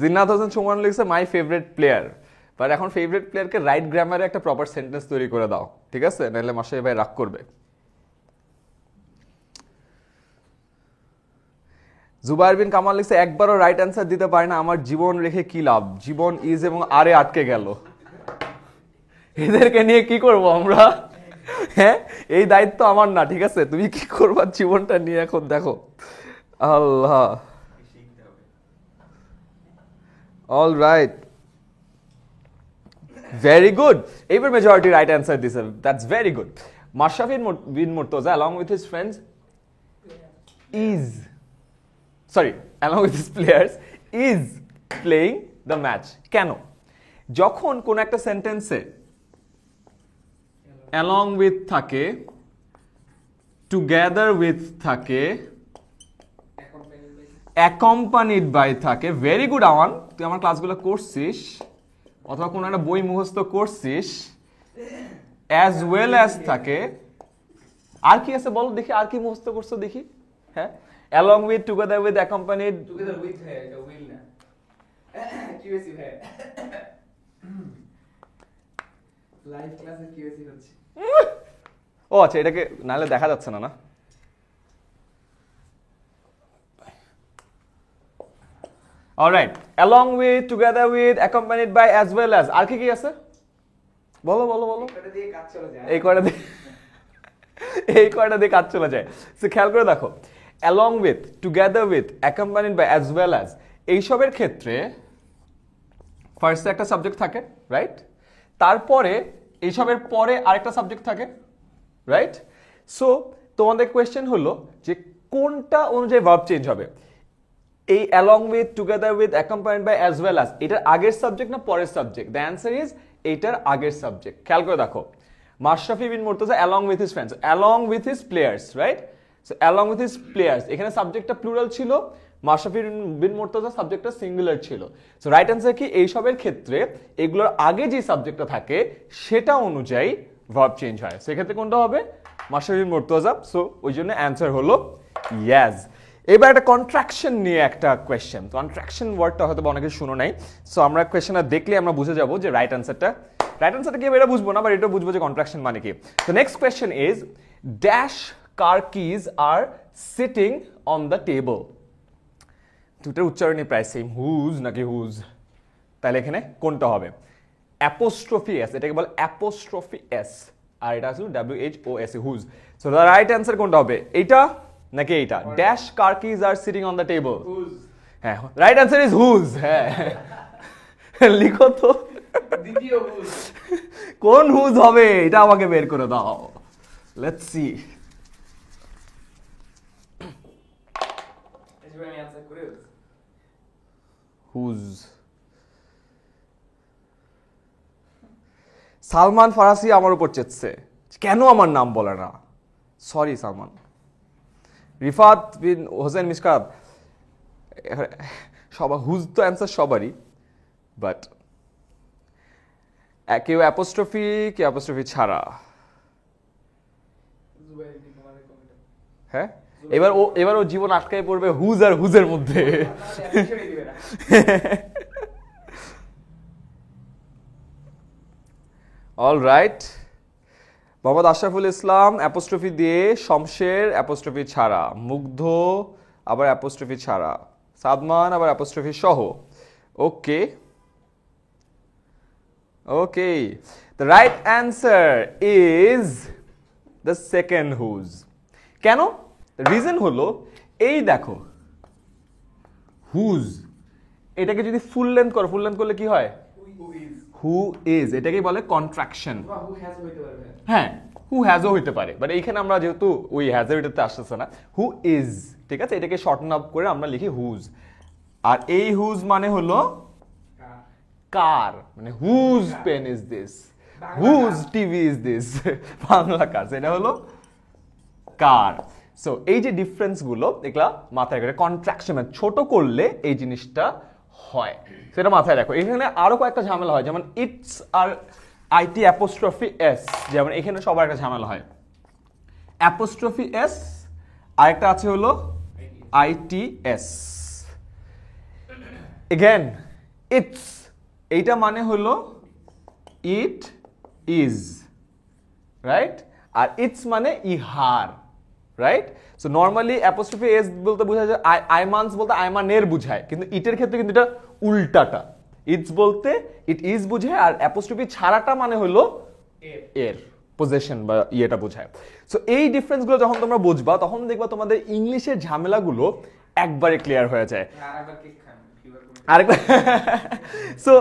জিন্নাত হোসেন সুমন লিখছে মাই ফেভারিট প্লেয়ার বাট এখন ফেভারিট প্লেয়ারকে রাইট গ্রামারে একটা প্রপার সেন্টেন্স তৈরি করে দাও ঠিক আছে নাহলে মাসাই ভাই রাগ করবে জুবাইর বিন কামাল লিখছে একবারও রাইট অ্যান্সার দিতে পারে না আমার জীবন রেখে কি লাভ জীবন ইজ এবং আরে আটকে গেল এদেরকে নিয়ে কি করব আমরা হ্যাঁ এই দায়িত্ব আমার না ঠিক আছে তুমি কি করবা জীবনটা নিয়ে এখন দেখো আল্লাহ অল রাইট ভেরি গুড এবার মেজরিটি রাইট অ্যান্সার দিছে that's very good Mashrafe bin Mortaza along with his friends is sorry along with his players is playing the match কেন যখন কোন একটা সেন্টেন্সে along with থাকে together with থাকে accompanied by থাকে ভেরি গুড আওয়ান তুই আমার ক্লাসগুলো করছিস অথবা কোন একটা বই মুখস্থ করছিস as well as থাকে আর কি আছে বলো দেখি আর কি মুখস্থ করছো দেখি হ্যাঁ along with together with accompanied together with है এটা will না QSC है লাইভ ক্লাসে QSC হচ্ছে ও আচ্ছা এটাকে নালে দেখা যাচ্ছে না না alright along with together with accompanied by as well as আর কি কি আছে বলো বলো বলো এটা দিয়ে কাজ চলে যায় এই কয়টা দিয়ে কাজ চলে যায় সো খেয়াল করে দেখো along with, together with, accompanied by, as well as, এইসবের ক্ষেত্রে ফার্স্টে একটা সাবজেক্ট থাকে, রাইট? তারপরে এইসবের পরে আরেকটা সাবজেক্ট থাকে, রাইট? সো তোমাদের কোয়েশ্চেন হলো যে কোনটা অনুযায়ী ভার্ব চেঞ্জ হবে, এই along with, together with, accompanied by, as well as, এটার আগের সাবজেক্ট না পরের সাবজেক্ট? দ্য অ্যান্সার ইজ এইটার আগের সাবজেক্ট। খেয়াল করে দেখো, মাশরাফি বিন Mortaza along with his friends, along with his players, right? So along with his players, এখানে সাবজেক্টটা প্লুরাল ছিল, মাশরাফি বিন মুর্তজা সাবজেক্টটা সিঙ্গুলার ছিল। সো রাইট অ্যান্সার কি, এইসবের ক্ষেত্রে এগুলোর আগে যে সাবজেক্টটা থাকে সেটা অনুযায়ী ভার্ব চেঞ্জ হয়। সেক্ষেত্রে কোনটা হবে? মাশরাফি বিন মুর্তজা। সো ওই জন্য অ্যান্সার হলো ইয়াজ। এবার একটা কন্ট্রাকশন নিয়ে একটা কোয়েশ্চেন। কন্ট্রাকশন ওয়ার্ডটা হয়তো অনেকে শুনো নাই। সো আমরা কোয়েশ্চেনটা দেখলে আমরা বুঝে যাবো যে রাইট অ্যান্সারটা কি, এটা বুঝবো না, বাট এটা বুঝবো যে কন্ট্রাকশন মানে কি। তো next question is dash car keys are sitting on the table. দুটার উচ্চারণই প্রায় সেম, হুজ নাকি হুজ, তাহলে এখানে কোনটা হবে? অ্যাপোস্ট্রফি এস, এটাকে বলে অ্যাপোস্ট্রফি এস, আর এটা আসলে WHOS, whose. So the right answer কোনটা হবে, এইটা নাকি এইটা? Dash car keys are sitting on the table. হ্যাঁ, রাইট অ্যান্সার ইজ হুজ। হ্যাঁ, লিখো তো দ্বিতীয় হুজ। কোন হুজ হবে এটা আমাকে বের করে দাও। Let's see. আমি অ্যানসার করে হুজ। সালমান ফারাসি আমার উপর চেচ্ছে, কেন আমার নাম বলে না? সরি সালমান। রিফাত বিন হোসেন মিসকাত, সবার হুজ তো অ্যান্সার সবারই, বাট কেউ অ্যাপোস্ট্রফি, কেউ অ্যাপোস্ট্রফি ছাড়া। হ্যাঁ, এবার ও জীবন আটকায় পড়বে হুজ আর হুজের মধ্যে। All right, Mohammad Ashraful Islam apostrophe দিয়ে, শমশের অ্যাপোস্ট্রফি ছাড়া, মুগ্ধ আবার অ্যাপোস্ট্রফি ছাড়া, সাদমান আবার অ্যাপোস্ট্রফি সহ। Okay okay, the right answer is the second whose. কেন? রিজন হলো এই দেখো, হুজ এটাকে যদি ফুল লেন্থ করো, ফুল লেন্থ করলে কি হয়? হু ইজ, এটাকে বলে কন্ট্রাকশন। হ্যাঁ, হু হ্যাজও হইতে পারে, বাট এইখানে আমরা যেহেতু ওই হ্যাজের এটাতে আসতেছে না, হু ইজ, ঠিক আছে, এটাকে শর্টন আপ করে আমরা লিখি হুজ। আর এই হুজ মানে হলো কার, মানে whose pen is this, whose TV is this, Bangla কার, এটা হলো কার। সো এই যে ডিফারেন্স গুলো এগুলা মাথায় রেখে, কন্ট্রাকশন মানে ছোট করলে এই জিনিসটা হয়, সেটা মাথায় রাখো। এখানে আরো কয়েকটা ঝামেলা হয়, যেমন ইটস আর আইটি অ্যাপোস্ট্রফি এস, যেমন এখানে সবার একটা ঝামেলা হয়, অ্যাপোস্ট্রফি এস, আরেকটা আছে হলো ITS। এগেন ইটস, এইটা মানে হলো ইট ইজ, রাইট? আর ইটস মানে ইহার, right? So normally apostrophe S বলতে বোঝায় যে আইমানস বলতে আইমানের বুঝায়, কিন্তু ইটের ক্ষেত্রে কিন্তু এটা উল্টাটা, ইটস বলতে ইট ইজ বুঝায়, আর অ্যাপোস্ট্রফি ছাড়াটা মানে হলো এর পজেশন বা ইয়েটা বোঝায়। সো এই ডিফারেন্সগুলো যখন তোমরা বুঝবা তখন দেখবা তোমাদের ইংলিশের ঝামেলাগুলো একবারে ক্লিয়ার হয়ে যায়। আরেকবার সো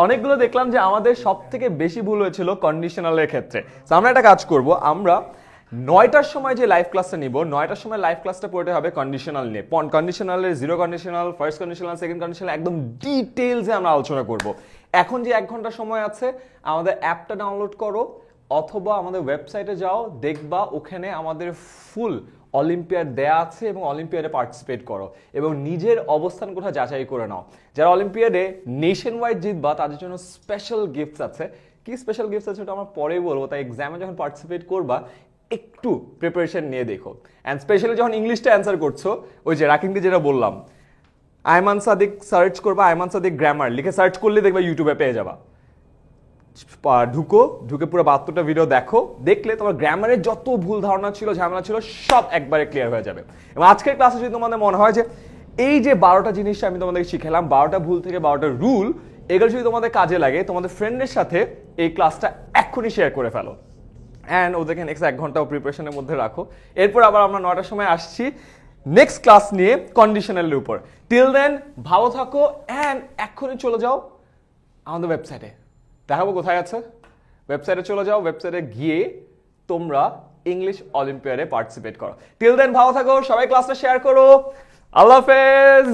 অনেকগুলো দেখলাম যে আমাদের সব থেকে বেশি ভুল হয়েছিল কন্ডিশনালের ক্ষেত্রে। সো আমরা একটা কাজ করব, আমরা 9টার সময় যে লাইভ ক্লাসটা নিব, 9টার সময় লাইভ ক্লাসটা পড়তে হবে কন্ডিশনাল নিয়ে। কন্ডিশনালের zero conditional, first conditional, second conditional একদম ডিটেইলসে আমরা আলোচনা করব। এখন যে 1 ঘন্টা সময় আছে, আমাদের অ্যাপটা ডাউনলোড করো অথবা আমাদের ওয়েবসাইটে যাও, দেখবা ওখানে আমাদের ফুল অলিম্পিয়াড দেয়া আছে এবং অলিম্পিয়াডে পার্টিসিপেট করো এবং নিজের অবস্থান কোথায় যাচাই করে নাও। যারা অলিম্পিয়াডে নেশন ওয়াইড জিতবা তাদের জন্য স্পেশাল গিফটস আছে। কি স্পেশাল গিফটস আছে ওটা আমরা পরে বলবো, তাই এক্সামে যখন পার্টিসিপেট করবা একটু প্রিপারেশন নিয়ে দেখো। অ্যান্ড স্পেশালি যখন ইংলিশটা অ্যান্সার করছো, ওই যে রাকিংকে যেটা বললাম, আয়মান সাদিক সার্চ করবা, আয়মান সাদিক গ্রামার লিখে সার্চ করলে দেখবা ইউটিউবে পেয়ে যাবা। ঢুকে পুরো 72টা ভিডিও দেখো, দেখলে তোমার গ্রামারের যত ভুল ধারণা ছিল, ঝামেলা ছিল, সব একবারে ক্লিয়ার হয়ে যাবে। এবং আজকের ক্লাসে যদি তোমাদের মনে হয় যে এই যে 12টা জিনিস আমি তোমাদেরকে শিখালাম, 12টা ভুল থেকে 12টা রুল, এগুলো যদি তোমাদের কাজে লাগে, তোমাদের ফ্রেন্ডের সাথে এই ক্লাসটা এক্ষুনি শেয়ার করে ফেলো অ্যান্ড ওদেরকে নেক্সট 1 ঘন্টা প্রিপারেশনের মধ্যে রাখো। এরপর আবার আমরা 9টার সময় আসছি নেক্সট ক্লাস নিয়ে কন্ডিশনালের উপর। টিল দেন ভালো থাকো অ্যান্ড এক্ষুনি চলে যাও আমাদের ওয়েবসাইটে। দেখাবো কোথায় আছে, ওয়েবসাইটে চলে যাও, ওয়েবসাইটে গিয়ে তোমরা ইংলিশ অলিম্পিয়াডে পার্টিসিপেট করো। টিল দেন ভালো থাকো, সবাই ক্লাসটা শেয়ার করো। আল্লাহ হাফেজ।